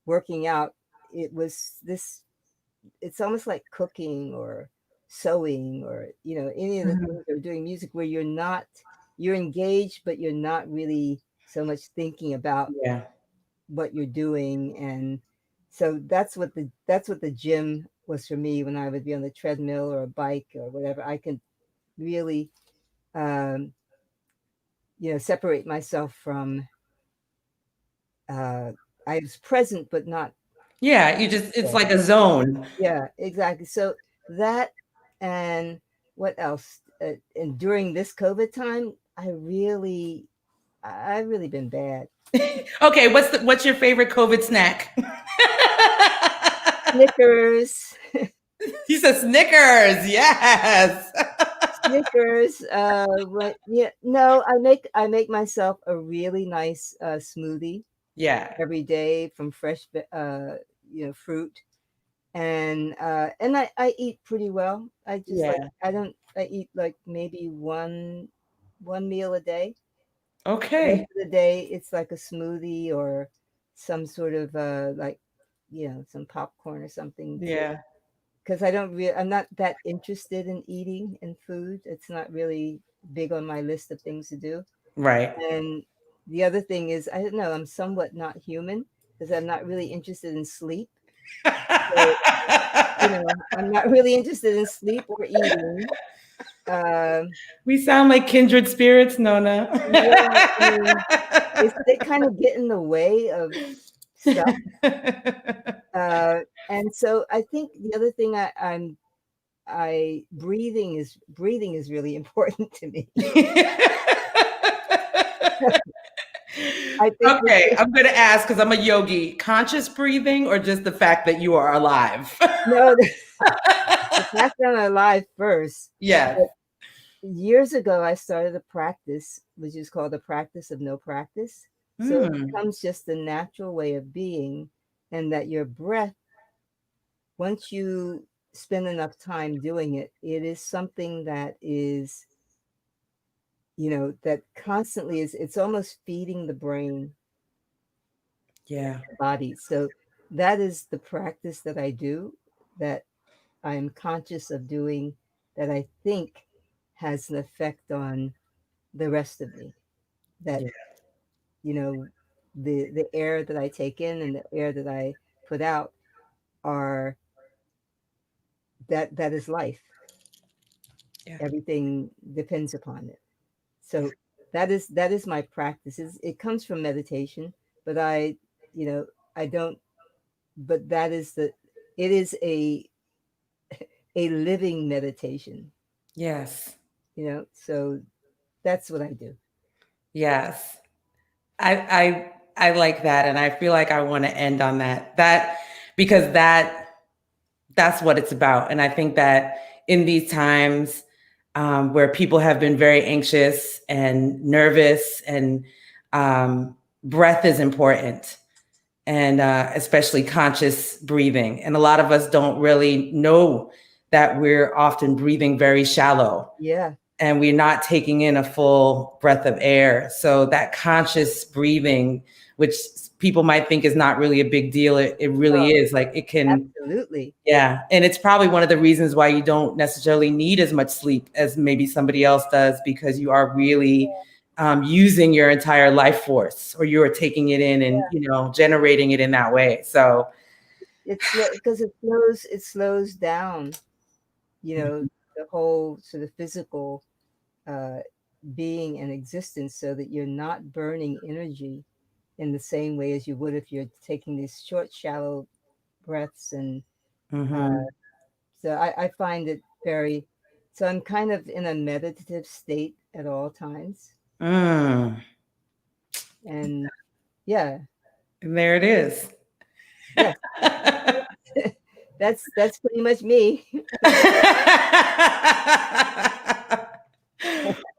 working out, it's almost like cooking or sewing or, any of the things or doing music where you're engaged, but you're not really so much thinking about what you're doing. And so that's what the gym was for me. When I would be on the treadmill or a bike or whatever, I could really, separate myself from, I was present, but not. Yeah, it's like a zone. Yeah, exactly. So that, and what else? And during this COVID time, I've really been bad. Okay, what's your favorite COVID snack? Snickers. He said Snickers. Yes. Snickers. I make myself a really nice smoothie. Yeah. Every day from fresh, fruit, and I eat pretty well. I just I eat like maybe one meal a day. Okay. The rest of the day it's like a smoothie or some sort of some popcorn or something. Yeah. Because I'm not that interested in eating and food. It's not really big on my list of things to do. Right. And the other thing is, I don't know, I'm somewhat not human because I'm not really interested in sleep. So, I'm not really interested in sleep or eating. We sound like kindred spirits, Nona. They kind of get in the way of stuff. And so I think the other thing I'm breathing is really important to me. I think Okay, I'm going to ask because I'm a yogi. Conscious breathing or just the fact that you are alive? no, the fact that I'm alive first. Yes. But years ago, I started a practice, which is called the practice of no practice. So it becomes just the natural way of being, and that your breath, once you spend enough time doing it, it is something that is, that constantly it's almost feeding the brain, Yeah. the body. So that is the practice that I do, that I'm conscious of doing, that I think has an effect on the rest of me. That, Yeah. the air that I take in and the air that I put out are that is life. Yeah. Everything depends upon it. So that is my practice. It comes from meditation, but you know, I don't. But it is a living meditation. Yes. So that's what I do. Yes. I like that, and I feel like I want to end on that because that's what it's about. And I think that in these times where people have been very anxious and nervous, and breath is important, and especially conscious breathing. And a lot of us don't really know that we're often breathing very shallow. Yeah. And we're not taking in a full breath of air. So that conscious breathing, which people might think is not really a big deal, it really is. Like it can. Absolutely. Yeah. And it's probably one of the reasons why you don't necessarily need as much sleep as maybe somebody else does, because you are really using your entire life force, or you are taking it in and, generating it in that way. So it's because it slows down, the whole sort of physical being and existence, so that you're not burning energy in the same way as you would if you're taking these short, shallow breaths. And so I find it very, so I'm kind of in a meditative state at all times. And yeah. And there it is. Yeah. That's pretty much me.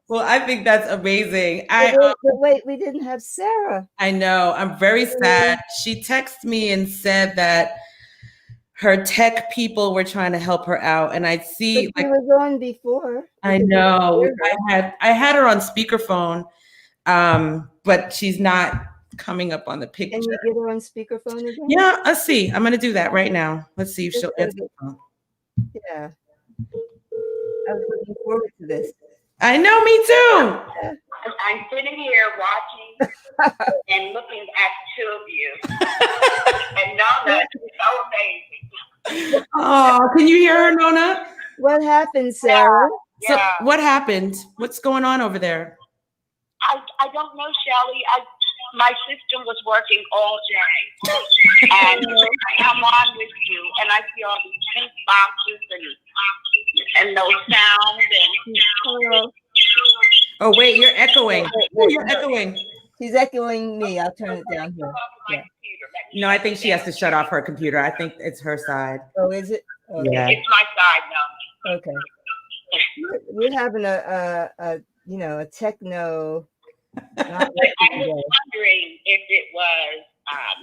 Well, I think that's amazing. But wait, we didn't have Sarah. I know. I'm very sad. She texted me and said that her tech people were trying to help her out, and I see. But she was on before. I know. I had her on speakerphone, but she's not coming up on the picture. Can you get her on speakerphone again? Yeah, let's see. I'm gonna do that right now. Let's see if she'll answer the phone. Yeah. I was looking forward to this. I know, me too. I'm sitting here watching and looking at two of you. And Nona is so amazing. Oh, can you hear her, Nona? What happened, Sarah? So what happened? What's going on over there? I don't know, Shelley. My system was working all day. And I come on with you, and I see all these pink boxes and those sounds. Oh, wait, you're echoing. You're echoing. She's echoing me. I'll turn it down here. Yeah. No, I think she has to shut off her computer. I think it's her side. Oh, is it? Okay. Yeah. It's my side now. Okay. We're having a techno. I was wondering if it was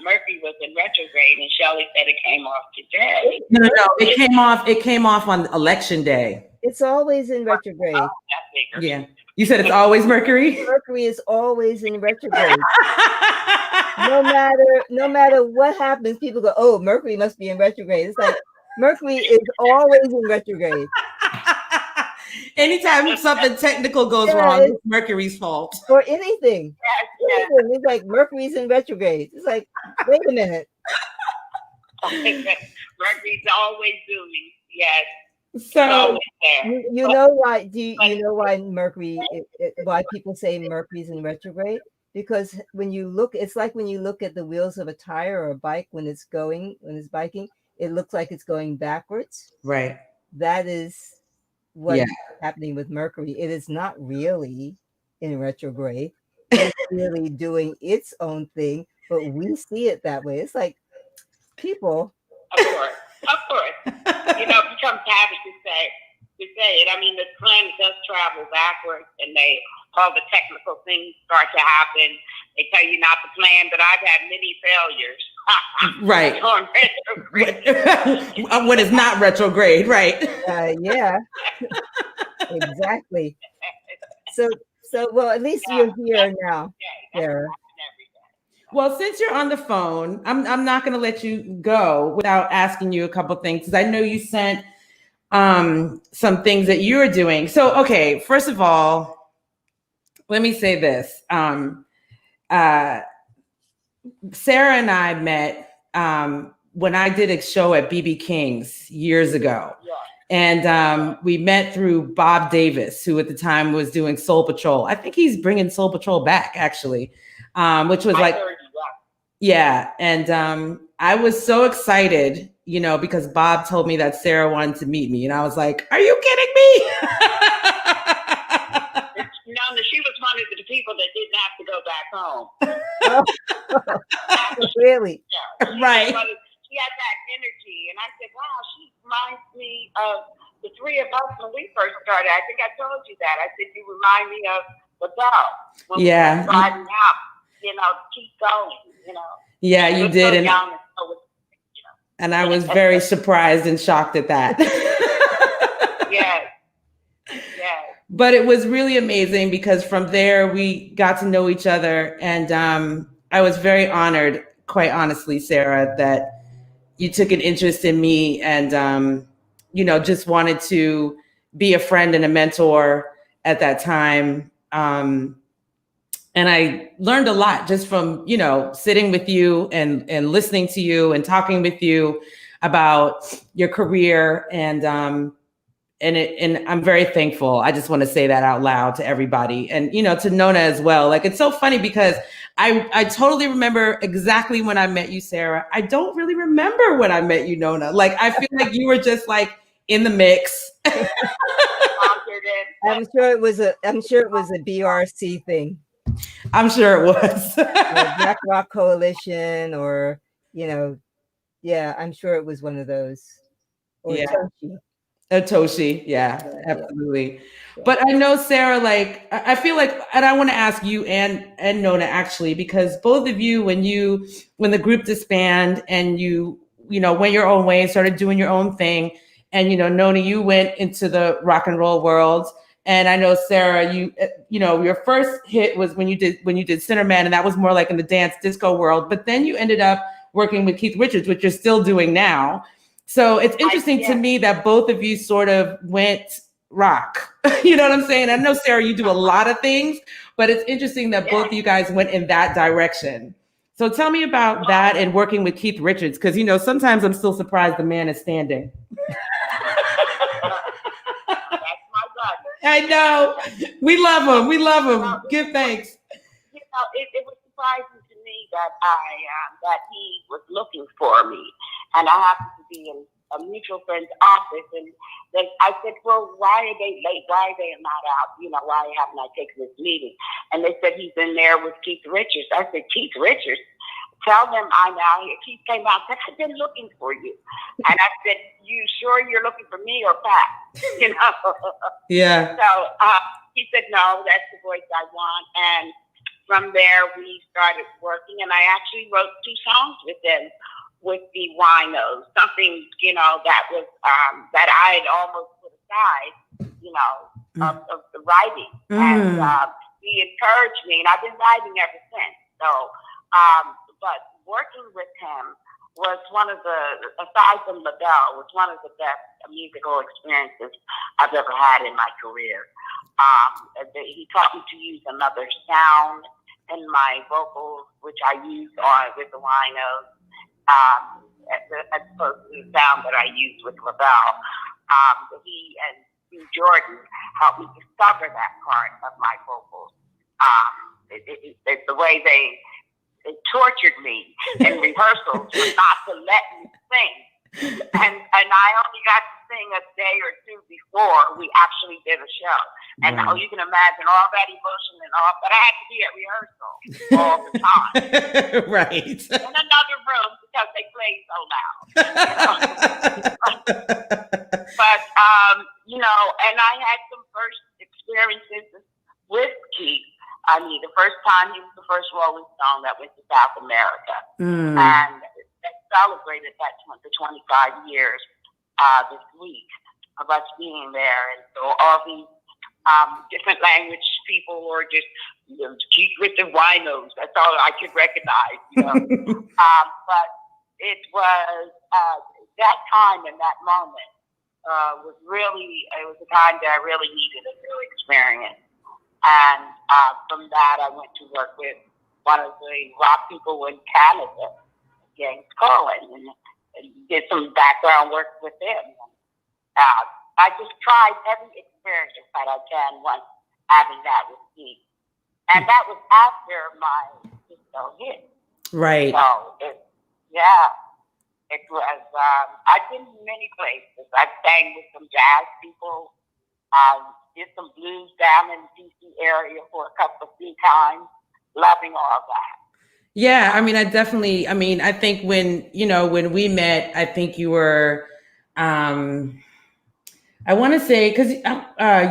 Mercury was in retrograde, and Shelley said it came off today. No, it came off on election day. It's always in retrograde. Oh, that's bigger. Yeah. You said it's always Mercury? Mercury is always in retrograde. No matter what happens, people go, "Oh, Mercury must be in retrograde." It's like Mercury is always in retrograde. Anytime something technical goes wrong, it's Mercury's fault. Or anything. Yes. It's like Mercury's in retrograde. It's like, wait a minute. Mercury's always zooming. Yes. So you know why? You know why Mercury? Why people say Mercury's in retrograde? Because when you look, it's like when you look at the wheels of a tire or a bike when it's biking, it looks like it's going backwards. Right. that is what Yeah. is happening with Mercury. It is not really in retrograde. It's really doing its own thing, but we see it that way. It's like people. Of course. You know, it becomes habit to say it. I mean, the planet does travel backwards, and all the technical things start to happen. They tell you not to plan, but I've had many failures. Right. On retrograde. When it's not retrograde, right? Yeah. Exactly. So well, at least you're here now, Sarah. Well, since you're on the phone, I'm not going to let you go without asking you a couple things, because I know you sent some things that you're doing. So, okay, first of all, let me say this. Sarah and I met when I did a show at BB King's years ago. Yeah. And we met through Bob Davis, who at the time was doing Soul Patrol. I think he's bringing Soul Patrol back, actually, which was like, yeah. And I was so excited, you know, because Bob told me that Sarah wanted to meet me. And I was like, are you kidding me? No, she was one of the people that didn't have to go back home. Really? Yeah. Right. She had that energy. And I said, wow, she reminds me of the three of us when we first started. I think I told you that. I said, you remind me of Labelle. When we were starting out, you know, keep going, you know. Yeah, you did. So young, and I was very surprised and shocked at that. Yes. But it was really amazing, because from there we got to know each other. And I was very honored, quite honestly, Sarah, that you took an interest in me and, you know, just wanted to be a friend and a mentor at that time. And I learned a lot just from, you know, sitting with you and listening to you and talking with you about your career. And I'm very thankful. I just want to say that out loud to everybody, and, you know, to Nona as well. Like, it's so funny because I totally remember exactly when I met you, Sarah. I don't really remember when I met you, Nona. Like, I feel like you were just like in the mix. I'm sure it was a BRC thing. I'm sure it was. Black Rock Coalition, or, you know, yeah, I'm sure it was one of those. Or Toshi. Toshi, yeah, absolutely. Yeah. But I know, Sarah, like, I feel like, and I want to ask you and Nona, actually, because both of you, when the group disbanded and you know, went your own way and started doing your own thing, and, you know, Nona, you went into the rock and roll world. And I know, Sarah, you know, your first hit was when you did Centerman, and that was more like in the dance disco world. But then you ended up working with Keith Richards, which you're still doing now. So it's interesting to me that both of you sort of went rock. You know what I'm saying? I know, Sarah, you do a lot of things, but it's interesting that both of you guys went in that direction. So tell me about that and working with Keith Richards, because, you know, sometimes I'm still surprised the man is standing. I know. We love him. Give thanks. You know, it was surprising to me that that he was looking for me, and I happened to be in a mutual friend's office, and I said, "Well, why are they late? Why are they not out? You know, why haven't I taken this meeting?" And they said he's in there with Keith Richards. I said, "Keith Richards? Tell them I'm out here." Keith came out and said, "I've been looking for you." And I said, "You sure you're looking for me or Pat?" You know? Yeah. So he said, "No, that's the voice I want." And from there, we started working. And I actually wrote 2 songs with them, with the Winos. Something, you know, that was that I had almost put aside, you know, of the writing. And he encouraged me, and I've been writing ever since. So, but working with him was one of the, aside from Labelle, was one of the best musical experiences I've ever had in my career. He taught me to use another sound in my vocals, which I used with the Winos, as opposed to the sound that I used with Labelle. He and Jordan helped me discover that part of my vocals. The way they tortured me in rehearsals was not to let me sing. And I only got to sing a day or two before we actually did a show. And you can imagine all that emotion and all, but I had to be at rehearsal all the time. Right. In another room because they played so loud. But, and I had some first experiences with Keith. I mean, the first time he was the first Rolling Stone that went to South America. And they celebrated the 25 years this week of us being there. And so all these different language people were just, Keith with the rhinos. That's all I could recognize, but it was that time and that moment was a time that I really needed a new experience. And from that, I went to work with one of the rock people in Canada, James Cohen, and did some background work with him. I just tried every experience that I can once having that with Keith. And that was after my disco hit. Right. So, it was, I've been to many places. I sang with some jazz people. Did some blues down in the DC area for a few times, loving all that. Yeah, I mean, I think when we met, I think you were, I want to say, because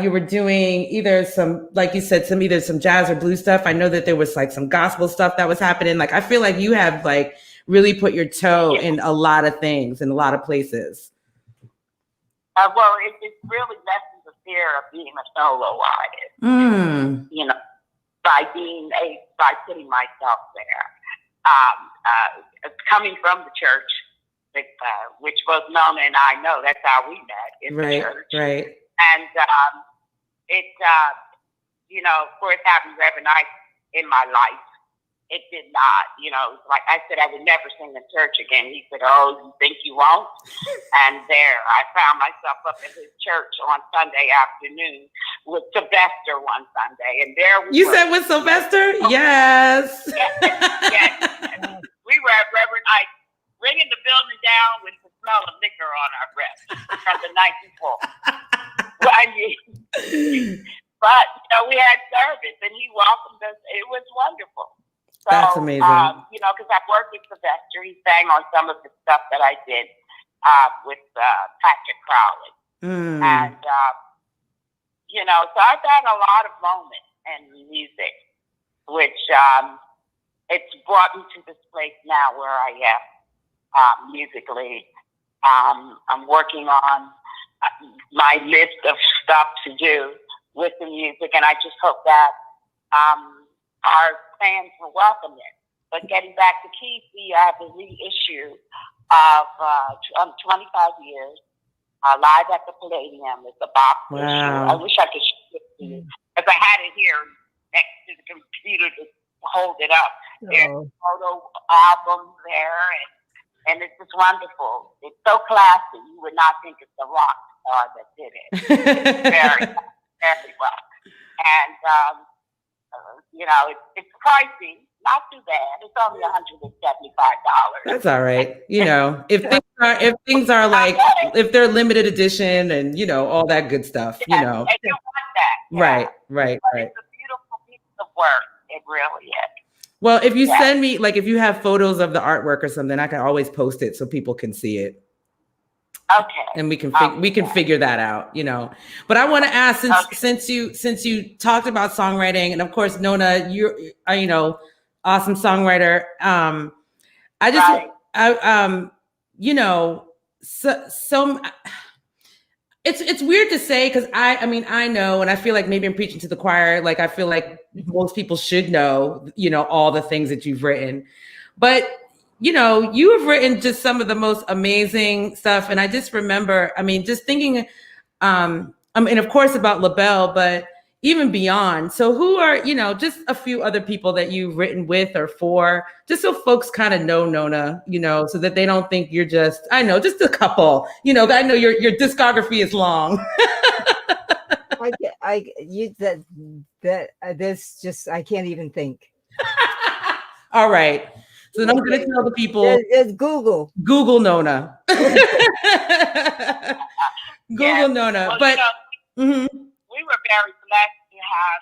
you were doing either some, like you said, either some jazz or blues stuff. I know that there was like some gospel stuff that was happening. Like, I feel like you have like really put your toe in a lot of things, in a lot of places. Well, it's really lessons of fear of being a solo artist. By putting myself there. Coming from the church, which both Nona and I know, that's how we met in the church. Right. And of course, having Reverend Ike in my life, it did not, like I said, I would never sing in church again. He said, "Oh, you think you won't?" And there, I found myself up at his church on Sunday afternoon with Sylvester one Sunday. And there we were. Said with Sylvester? Yes. Yes. We were at Reverend Ike, ringing the building down with the smell of liquor on our breath from the night before. But we had service, and he welcomed us. It was wonderful. So, that's amazing. Because I've worked with Sylvester. He sang on some of the stuff that I did with Patrick Crowley. And, so I've had a lot of moments in music, which it's brought me to this place now where I am musically. I'm working on my list of stuff to do with the music, and I just hope that our fans will welcome it. But getting back to Keith, we have a reissue of 25 years, live at the Palladium. It's a box issue. I wish I could show it to you. If I had it here next to the computer to hold it up. There's photo albums there, and it's just wonderful. It's so classy. You would not think it's the rock star that did it. It's very, very well. And, it's pricey. Not too bad. It's only $175. That's all right. If things are like, if they're limited edition and, all that good stuff, And you want that. Right. But it's a beautiful piece of work. It really is. Well, if you send me, like, if you have photos of the artwork or something, I can always post it so people can see it. Okay. And we can figure that out, But I want to ask, since you talked about songwriting, and of course, Nona, you're awesome songwriter. It's weird to say, because I know, and I feel like maybe I'm preaching to the choir. Like, I feel like most people should know, all the things that you've written, but you have written just some of the most amazing stuff. And I just remember, just thinking, of course about Labelle, but even beyond. So who are, just a few other people that you've written with or for, just so folks kind of know Nona, so that they don't think you're just a couple, I know your discography is long. I can't even think. All right. So then I'm going to tell the people. It's Google Nona. Google Nona. Well, But mhm. we were very blessed to have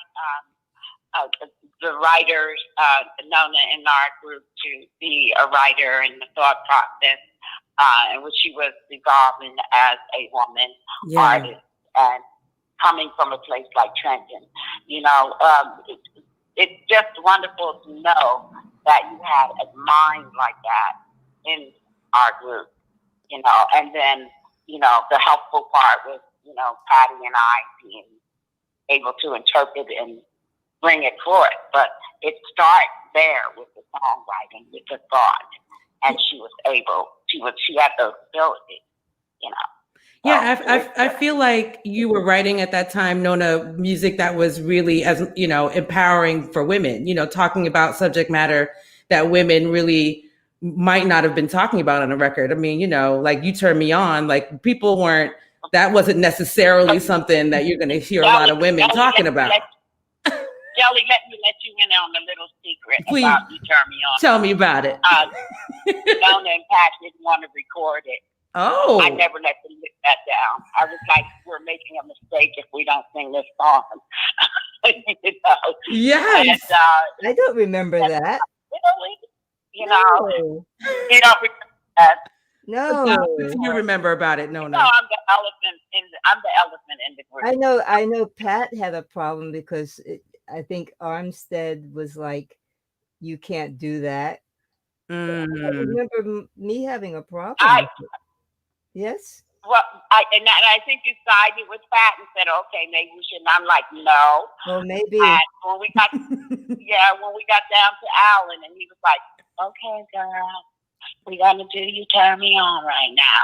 the writers, Nona in our group, to be a writer in the thought process, in which she was evolving as a woman artist and coming from a place like Trenton. It's just wonderful to know that you had a mind like that in our group, and then, the helpful part was, Patty and I being able to interpret and bring it forth. But it starts there with the songwriting, with the thought. And she had the ability, Yeah, I feel like you were writing at that time, Nona, music that was really, as empowering for women, talking about subject matter that women really might not have been talking about on a record. I mean, like You Turn Me On, like that wasn't necessarily something that you're going to hear a lot of women talking about. Shelley, let me let you in on a little secret about You Turn Me On. Tell me about it. Nona and Pat didn't want to record it. Oh. I never let them lift that down. I was like, we're making a mistake if we don't sing this song. Yes. And, I don't remember that. You don't remember that. No. What do you remember about it, Nona? I'm the elephant in the group. I know Pat had a problem because I think Armstead was like, you can't do that. I remember me having a problem. Yes? Well, I think you sided with Pat and said, okay, maybe we should. And I'm like, no. Well, maybe. And when we got down to Alan, and he was like, okay, girl, we're going to do You Turn Me On right now.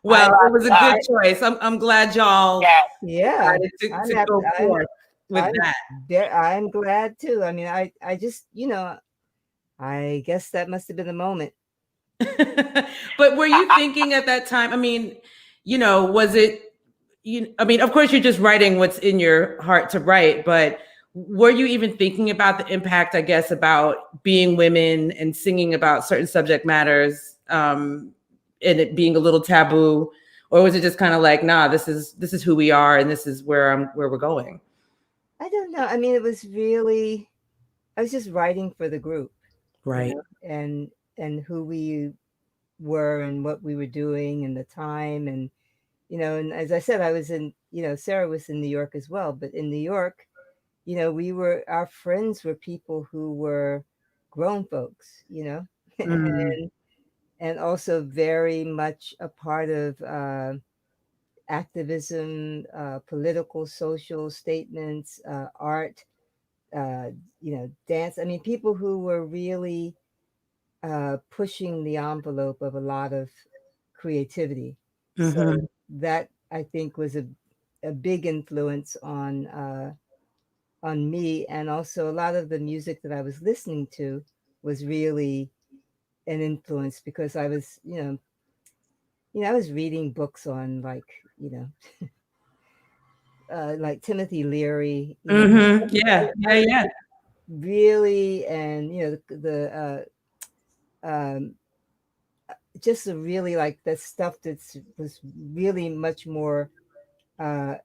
Well, it was a good choice. I'm glad y'all decided to go forth with that. I'm glad too. I mean, I just, I guess that must have been the moment. But were you thinking at that time, I mean, was it, I mean, of course you're just writing what's in your heart to write, but were you even thinking about the impact, I guess, about being women and singing about certain subject matters, and it being a little taboo? Or was it just kind of like, nah, this is who we are and this is where we're going? I don't know. I mean, it was really, I was just writing for the group. Right. And who we were and what we were doing and the time. And, and as I said, I was in, Sarah was in New York as well, but in New York, our friends were people who were grown folks, and also very much a part of activism, political, social statements, art, dance. I mean, people who were really pushing the envelope of a lot of creativity. So that, I think, was a big influence on me. And also a lot of the music that I was listening to was really an influence, because I was, I was reading books on like Timothy Leary. Yeah. Really, and just really like the stuff was really much more on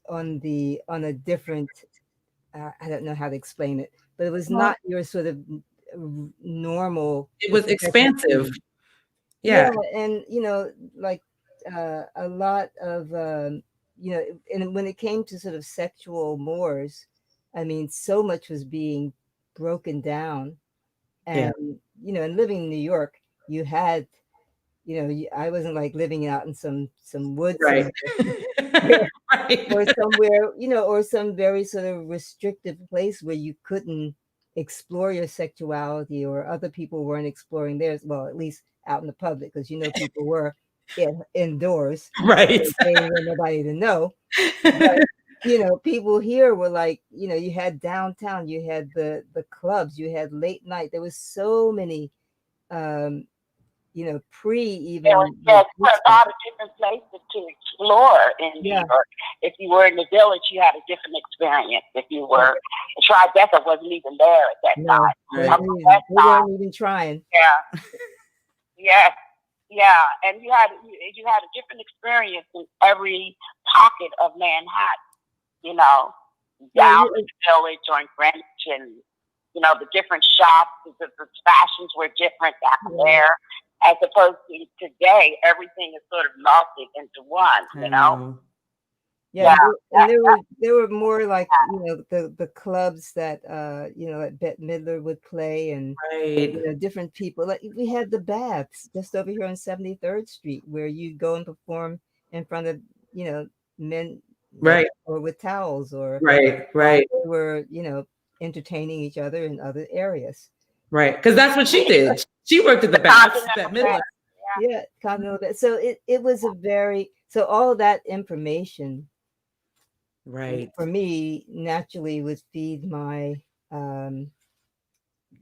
a different. I don't know how to explain it, but it was not your sort of normal. It was expansive. Yeah, and like a lot of and when it came to sort of sexual mores, I mean, so much was being broken down, and and living in New York, you had, I wasn't like living out in some woods, right? Or somewhere, or some very sort of restrictive place where you couldn't explore your sexuality, or other people weren't exploring theirs. Well, at least out in the public, because people were indoors, right? They didn't want nobody to know. But, people here were like, you had downtown, you had the clubs, you had late night. There was so many, pre even. There were a lot of different places to explore in New York. If you were in the Village, you had a different experience. If you were, Tribeca wasn't even there at that time. We weren't even trying. Yeah. Yes, yeah, and you had a different experience in every pocket of Manhattan. You know, Yeah, down in the Village or in Greenwich, and the different shops, the fashions were different down there, as opposed to today, everything is sort of melted into one. I know. Yeah, and there were more like the clubs that that Bette Midler would play, and Right. different people. Like we had the Baths just over here on 73rd Street, where you go and perform in front of men, Right. or with towels, or Right. while Right. they were entertaining each other in other areas. Right. Because that's what she did. She worked at the Baths, Bette Midler. Yeah, Continental Bed. So it was a very all of that information. Right. For me, naturally would feed my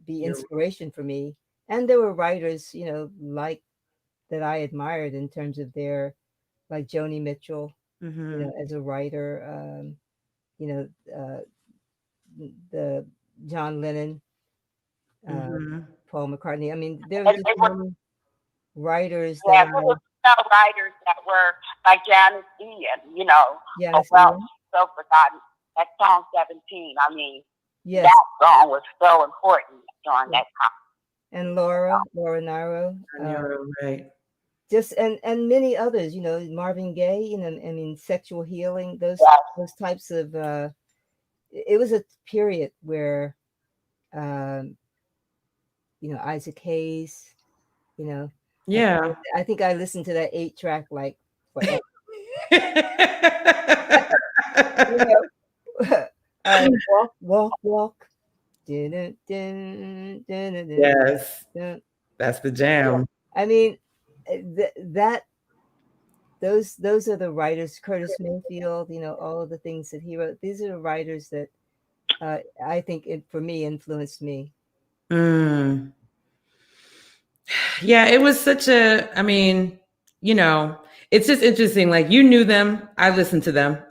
be inspiration for me. And there were writers, like that I admired in terms of their, like Joni Mitchell, as a writer, the John Lennon, Paul McCartney. I mean, there were just many writers that there were writers that were like Janis Ian, Janis well, Ian. so forgotten. That song 17, I mean, Yes. that song was so important during that time. And Laura Nyro. Right. Just and many others, Marvin Gaye, I mean, Sexual Healing, those types of it was a period where Isaac Hayes, Yeah. I think I listened to that 8-track like forever. Walk, walk. Dun, dun, dun, dun, Yes. dun. That's the jam. I mean, those are the writers, Curtis Mayfield, all of the things that he wrote. These are the writers that I think for me influenced me. Yeah, it was such I mean, it's just interesting. Like you knew them, I listened to them.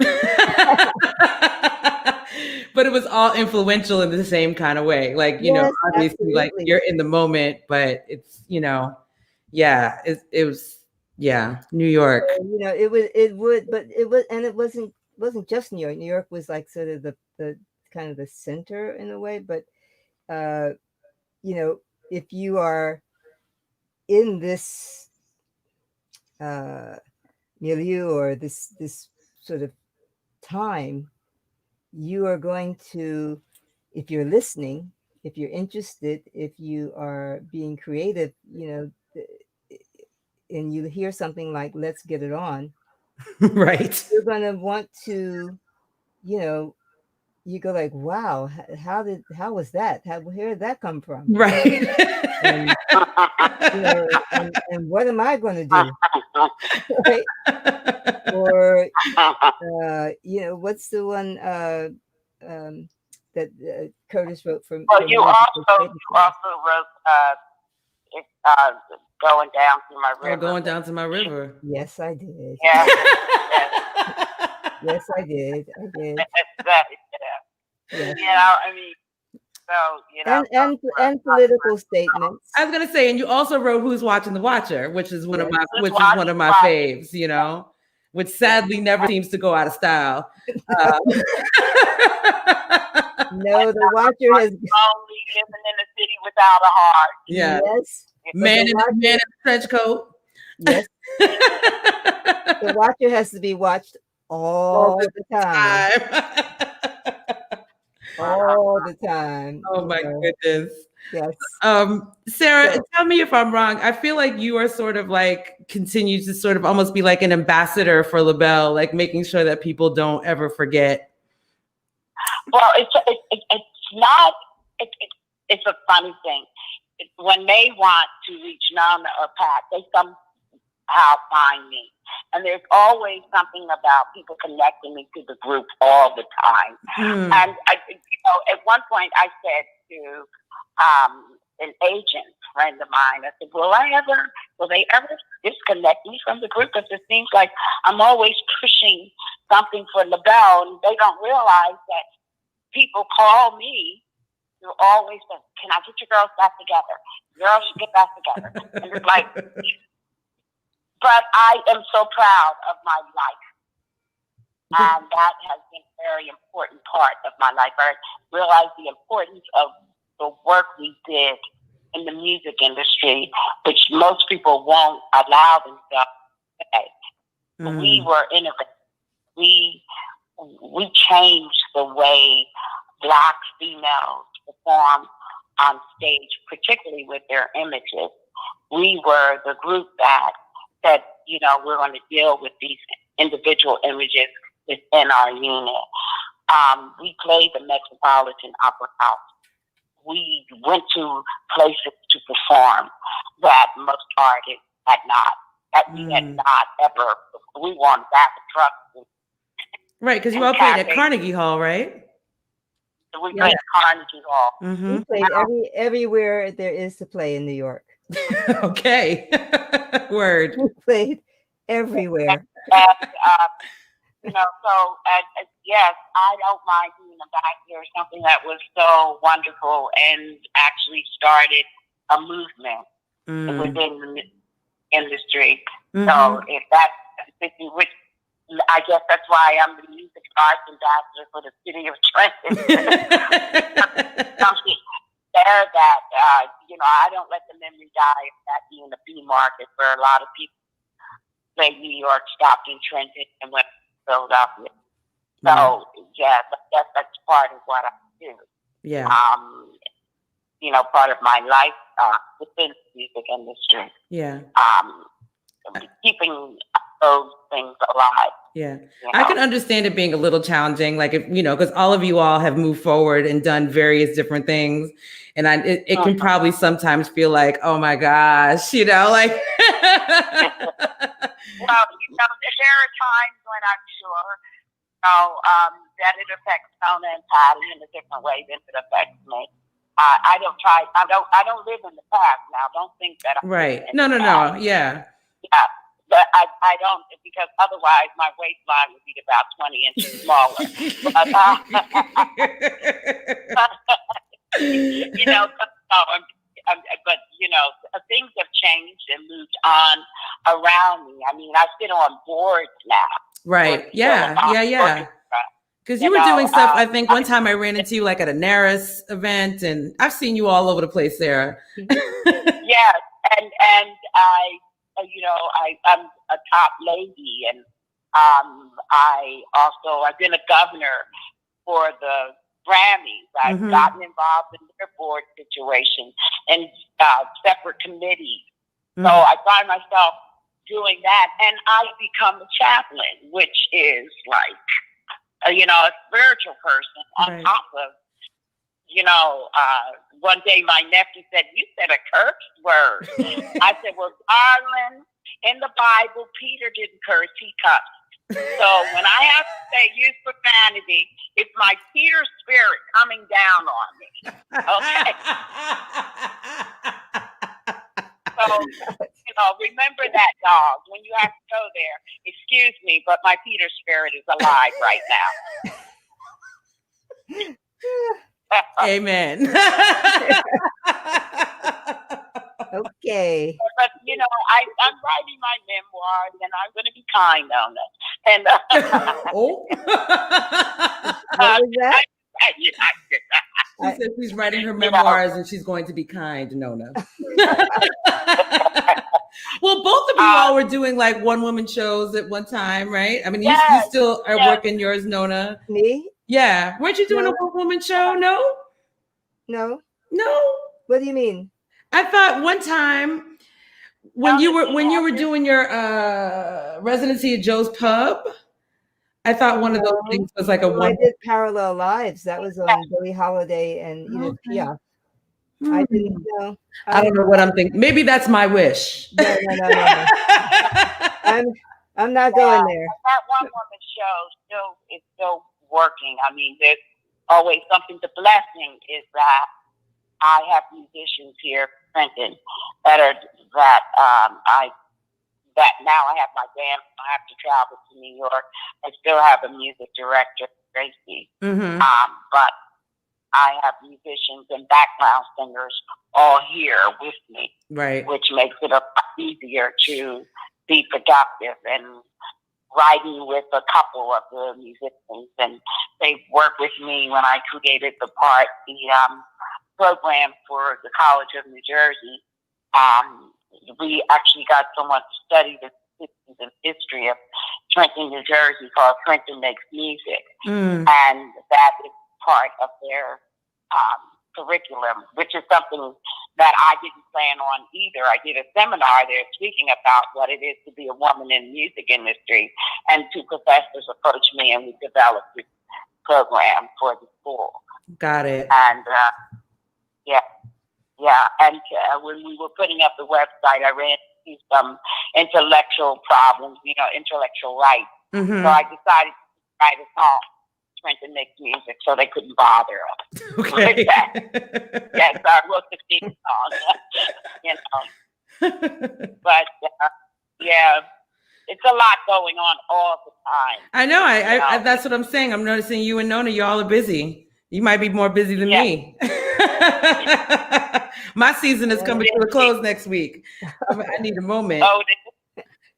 But it was all influential in the same kind of way. Like, obviously absolutely. Like you're in the moment, but it's, yeah, it was, New York. It wasn't just New York. New York was like sort of the kind of the center in a way, but if you are in this milieu or this sort of time, you are going to, if you're listening, if you're interested, if you are being creative, and you hear something like "Let's Get It On," right? You're going to want to, you go like, "Wow, how was that? Where did that come from?" Right. And, and what am I going to do? Right? Or what's the one that Curtis wrote from? Well, you also wrote "Going Down to My River." Oh, "Going Down to My River." Yes, I did. Yeah. Yes, I did. Yes. I mean, so and political statements. I was gonna say, and you also wrote "Who's Watching the Watcher," which is one of my faves, which sadly never seems to go out of style. No, the Watcher has only living in a city without a heart. Yeah. Yes. Man in a trench coat. Yes. The Watcher has to be watched all the time. All the time. Oh my goodness. Yes. Sarah, tell me if I'm wrong. I feel like you are sort of like continue to sort of almost be like an ambassador for Labelle, like making sure that people don't ever forget. Well, it's not. It's a funny thing. When they want to reach Nona or Pat, they somehow find me. And there's always something about people connecting me to the group all the time. And at one point I said to an agent friend of mine, I said, will they ever disconnect me from the group? Because it seems like I'm always pushing something for Labelle, and they don't realize that people call me You always say, "Can I get your girls back together? Girls should get back together." And it's like, but I am so proud of my life. And that has been a very important part of my life. I realized the importance of the work we did in the music industry, which most people won't allow themselves to say. We were innovative. We changed the way Black females perform on stage, particularly with their images. We were the group that said, we're going to deal with these individual images within our unit. We played the Metropolitan Opera House. We went to places to perform that most artists had not. That we had not ever. We were on back of trucks. Right, because you all played at Carnegie Hall, right? We played at Carnegie Hall. We played everywhere there is to play in New York. Okay. Word. We played everywhere. And, yes, I don't mind being back here. Something that was so wonderful and actually started a movement within the industry. So if that's which I guess that's why I'm the music arts ambassador for the city of Trenton. Something there that I don't let the memory die of that being a B market for a lot of people. Say New York stopped in Trenton and went to Philadelphia. So yeah, that's part of what I do. Yeah. Part of my life within the music industry. Yeah. Keeping those things alive. Yeah. I can understand it being a little challenging, like if, because all of you all have moved forward and done various different things. And it can probably sometimes feel like, oh my gosh, like. Well, there are times when I'm sure, that it affects Nona and Patty in a different way than it affects me. I don't live in the past now. Don't think that I'm right. No. Yeah. Yeah. But I don't, because otherwise my waistline would be about 20 inches smaller. But things have changed and moved on around me. I mean, I sit on boards now. Right. Yeah. Because you were doing stuff. I think one time I ran into you like at a NARIS event, and I've seen you all over the place there. Yes, and I'm a top lady, and I've been a governor for the Grammys. I've gotten involved in their board situation and separate committees. So I find myself doing that, and I become a chaplain, which is like, a spiritual person on top of, one day my nephew said, "You said a curse word." I said, "Well, darling, in the Bible, Peter didn't curse, he cussed. So when I have to say use profanity, it's my Peter spirit coming down on me." Okay. So, remember that, dog. When you have to go there, excuse me, but my Peter spirit is alive right now. Amen. Okay. But I'm writing my memoirs, and I'm going to be kind on it. And what was that? She said she's writing her memoirs and she's going to be kind, Nona. Well, both of you all were doing like one-woman shows at one time, right? I mean, you still are working yours, Nona. Me? Yeah. Weren't you doing a one-woman show? No? No. What do you mean? I thought one time when you were doing your residency at Joe's Pub, I thought one of those things was like I did Parallel Lives. That was on Billie Holiday and Edith Piaf. I didn't know. I don't know what I'm thinking. Maybe that's my wish. No. I'm not going there. That one woman show is still working. I mean, there's always something. The blessing is that I have musicians here, Trenton, that now I have my band. I have to travel to New York. I still have a music director, Tracy. But I have musicians and background singers all here with me, Right. which makes it a lot easier to be productive. And writing with a couple of the musicians, and they worked with me when I created the program for the College of New Jersey. We actually got someone to study the history of Trenton, New Jersey, called Trenton Makes Music, and that is part of their curriculum, which is something that I didn't plan on either. I did a seminar there speaking about what it is to be a woman in the music industry, and two professors approached me, and we developed this program for the school. Got it. And and when we were putting up the website, I ran into some intellectual problems, intellectual rights. So I decided to write a song, Trenton Makes Music, so they couldn't bother us. Okay. With that. Yes, I wrote the theme song, But it's a lot going on all the time. I know. I that's what I'm saying. I'm noticing you and Nona, y'all are busy. You might be more busy than me. My season is coming to a close next week. I need a moment. Oh,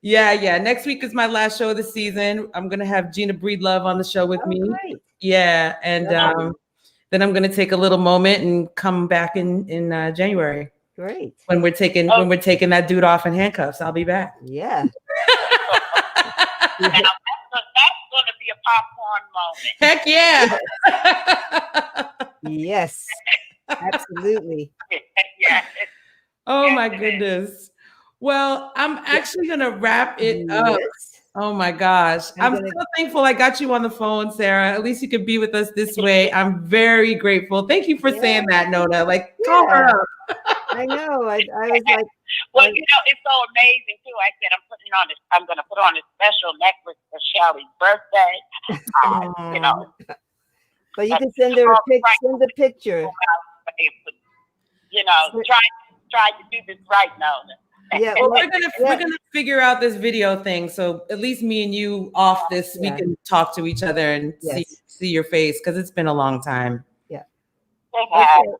Yeah. Next week is my last show of the season. I'm gonna have Gina Breedlove on the show with me. Great. Yeah, and then I'm gonna take a little moment and come back in January. Great. When we're taking that dude off in handcuffs. I'll be back. Yeah. Now, that's going to be a popcorn moment. Heck yeah. Yes. Absolutely. Yeah. Oh my goodness. Well, I'm actually gonna wrap it up. Oh my gosh. I'm so thankful I got you on the phone, Sarah. At least you could be with us this way. I'm very grateful. Thank you for saying that, Nona. Like, call her up. I know. I was like, well, it's so amazing too. I said I'm going to put on a special necklace for Shelley's birthday. But you can send her a picture. Try to do this right, Nona. Yeah, well, we're gonna figure out this video thing. So at least me and you off this, we can talk to each other and see your face, because it's been a long time. Yeah. Fantastic.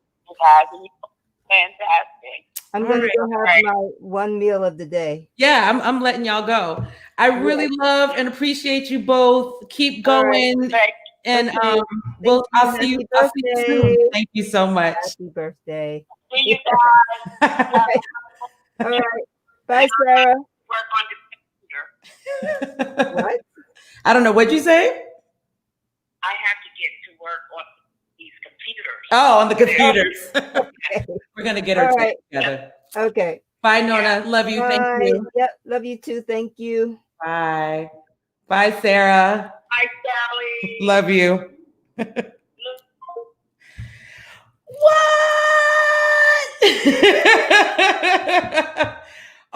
I'm gonna go have my one meal of the day. Yeah, I'm letting y'all go. I really love and appreciate you both. Keep going. And I'll see you soon. Thank you so much. Happy birthday. See you guys. All right. Bye, Sarah. Work on the computer. What? I don't know. What'd you say? I have to get to work on these computers. Oh, on the computers. Okay. We're going to get our right. together. Okay. Bye, Nona. Love you. Bye. Thank you. Yep. Love you too. Thank you. Bye. Bye, Sarah. Hi, Sally. Love you. What?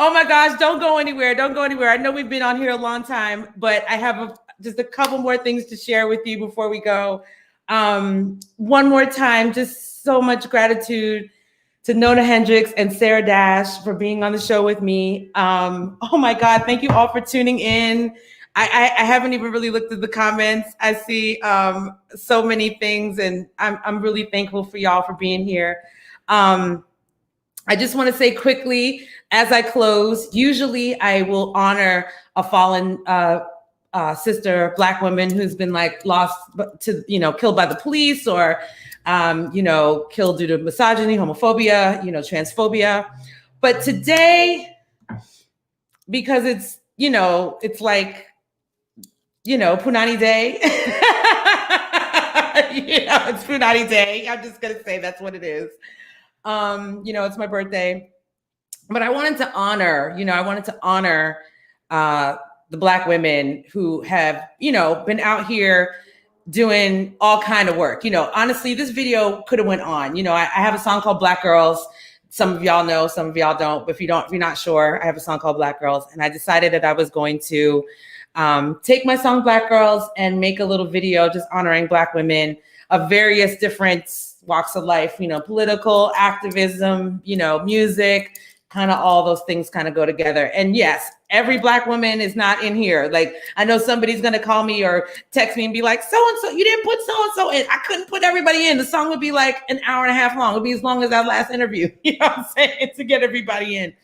Oh my gosh, don't go anywhere. Don't go anywhere. I know we've been on here a long time, but I have just a couple more things to share with you before we go. One more time, just so much gratitude to Nona Hendryx and Sarah Dash for being on the show with me. Oh my God, thank you all for tuning in. I haven't even really looked at the comments. I see so many things, and I'm really thankful for y'all for being here. I just want to say quickly, as I close, usually I will honor a fallen sister, Black woman who's been lost to, killed by the police or, killed due to misogyny, homophobia, transphobia. But today, because it's, it's Punanny Day. It's Punanny Day. I'm just going to say that's what it is. It's my birthday. But I wanted to honor, the Black women who have, been out here doing all kind of work. Honestly, this video could have went on. I have a song called Black Girls. Some of y'all know, some of y'all don't. But if you're not sure, I have a song called Black Girls. And I decided that I was going to take my song Black Girls and make a little video just honoring Black women of various different walks of life, political activism, music, kind of all those things kind of go together. And yes, every Black woman is not in here. Like, I know somebody's going to call me or text me and be like, so-and-so, you didn't put so-and-so in. I couldn't put everybody in. The song would be like an hour and a half long. It would be as long as our last interview, you know what I'm saying, to get everybody in.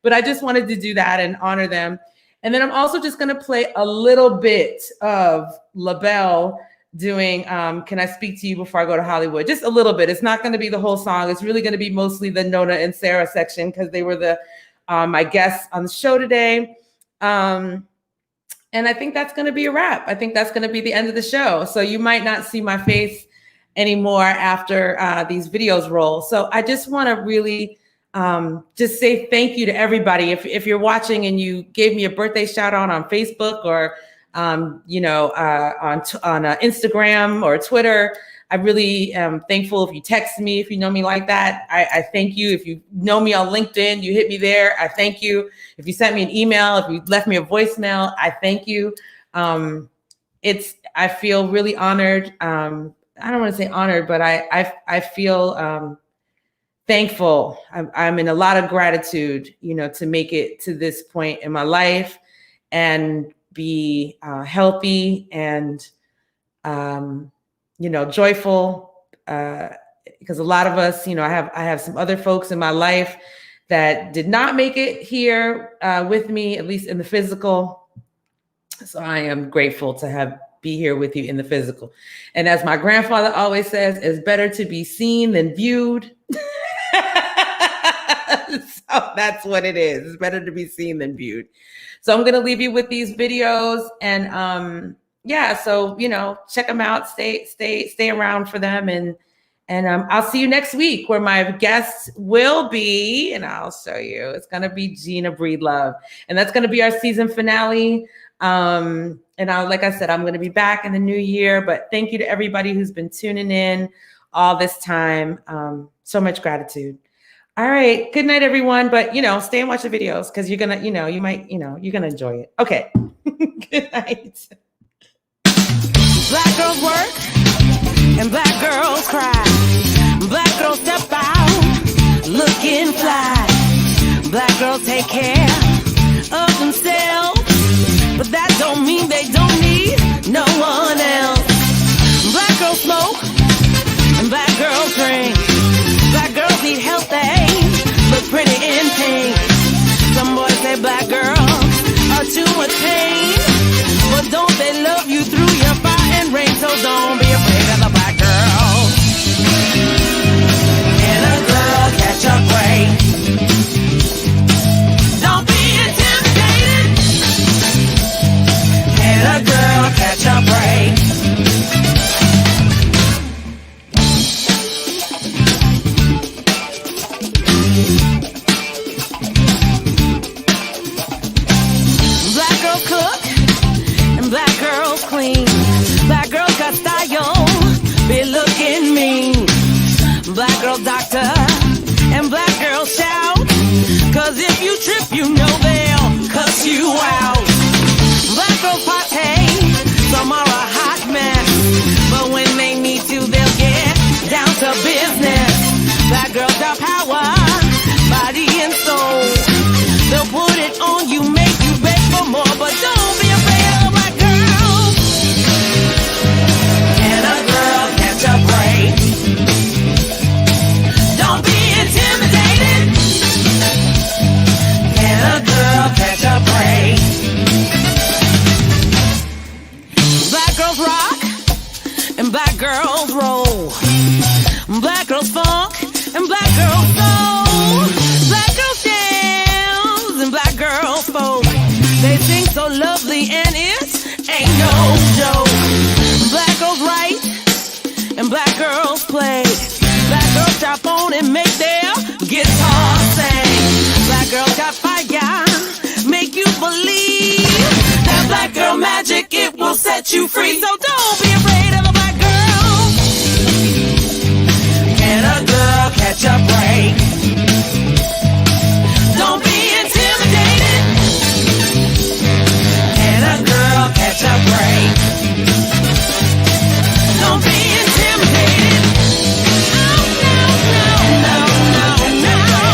But I just wanted to do that and honor them. And then I'm also just going to play a little bit of Labelle doing Can I Speak to You Before I Go to Hollywood? Just a little bit. It's not going to be the whole song. It's really going to be mostly the Nona and Sarah section because they were the my guests on the show today. And I think that's going to be a wrap. I think that's going to be the end of the show. So you might not see my face anymore after these videos roll. So I just want to really just say thank you to everybody. If you're watching and you gave me a birthday shout out on Facebook or you know, on Instagram or Twitter, I really am thankful. If you text me, if you know me like that, I thank you. If you know me on LinkedIn, you hit me there, I thank you. If you sent me an email, if you left me a voicemail, I thank you. I feel really honored. I don't want to say honored, but I feel thankful. I'm in a lot of gratitude, you know, to make it to this point in my life and be healthy and, you know, joyful, because a lot of us, you know, I have some other folks in my life that did not make it here with me, at least in the physical. So I am grateful to be here with you in the physical. And as my grandfather always says, it's better to be seen than viewed. So that's what it is. It's better to be seen than viewed. So I'm going to leave you with these videos and yeah, so, you know, check them out, stay around for them. And I'll see you next week where my guest will be, and I'll show you, it's going to be Gina Breedlove, and that's going to be our season finale. And like I said, I'm going to be back in the new year, but thank you to everybody who's been tuning in all this time. So much gratitude. All right. Good night, everyone. But, you know, stay and watch the videos because you're going to, you know, you're going to enjoy it. Okay. Good night. Black girls work and black girls cry. Black girls step out looking fly. Black girls take care of themselves, but that don't mean they don't need no one else. Black girls smoke and black girls drink. Black girls eat healthy, look pretty in pink. Some boys say black girls are too much pain, but don't they love you through your fire and rain? So don't be afraid of the black girl. Can a girl catch a break? Don't be intimidated. Can a girl catch a break? Black girl cook and black girls clean. Black girls got style, be looking mean. Black girl doctor and black girl shout, cause if you trip you know they'll cuss you out. Black girl party, some are a hot mess, but when they need to they'll get down to business. Black girls got power, body and soul. They'll put it on you, make you beg for more, but don't be afraid of a black girl. Can a girl catch a break? Don't be intimidated. Can a girl catch a break? Black girls rock and black girls roll. Black girls funk and black girls soul. Black girls dance and black girls folk. They sing so lovely and it ain't no joke. Black girls write and black girls play. Black girls chop on and make their guitar sing. Black girls got fire, make you believe that black girl magic, it will set you free. So don't be afraid of a black girl. Can a girl catch a break? Don't be intimidated. Can a girl catch a break? Don't be intimidated. Oh, no, no, no, no, no.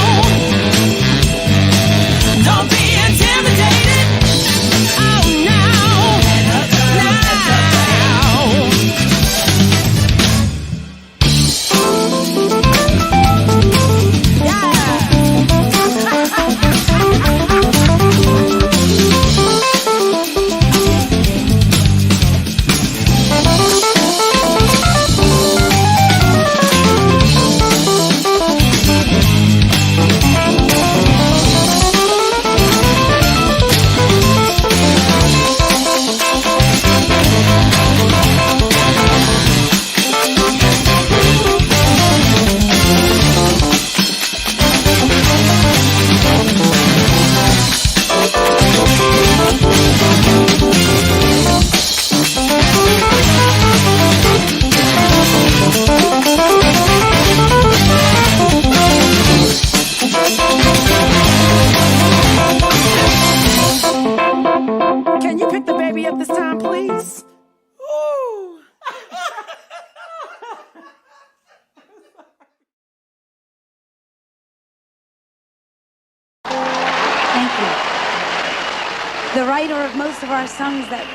the writer of most of our songs that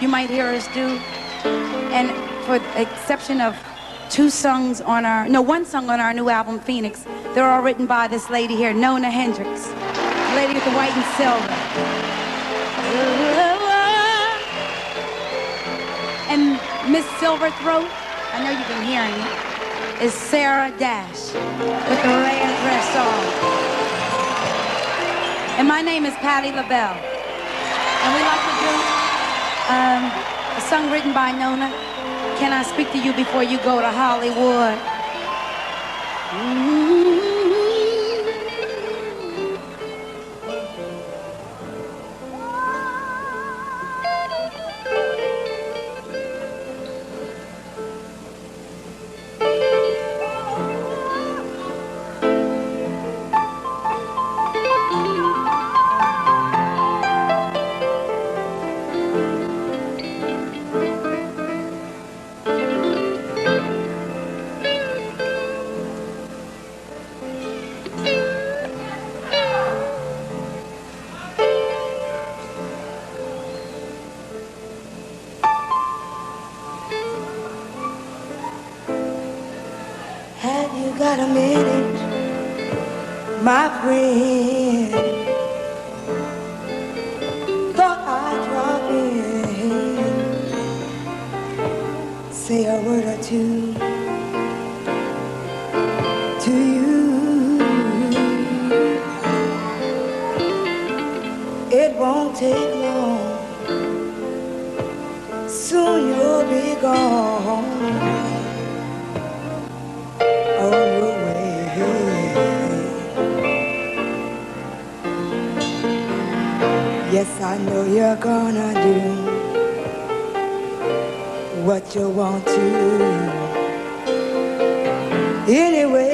you might hear us do. And for the exception of one song on our new album, Phoenix, they're all written by this lady here, Nona Hendryx, the lady with the white and silver. And Miss Silverthroat, I know you've been hearing it, is Sarah Dash with the red dress on. And my name is Patti LaBelle. And we like to do a song written by Nona, Can I Speak to You Before You Go to Hollywood? Have you got a minute, my friend? Thought I'd drop in, say a word or two to you. It won't take long, soon you'll be gone. Yes, I know you're gonna do what you want to. Anyway,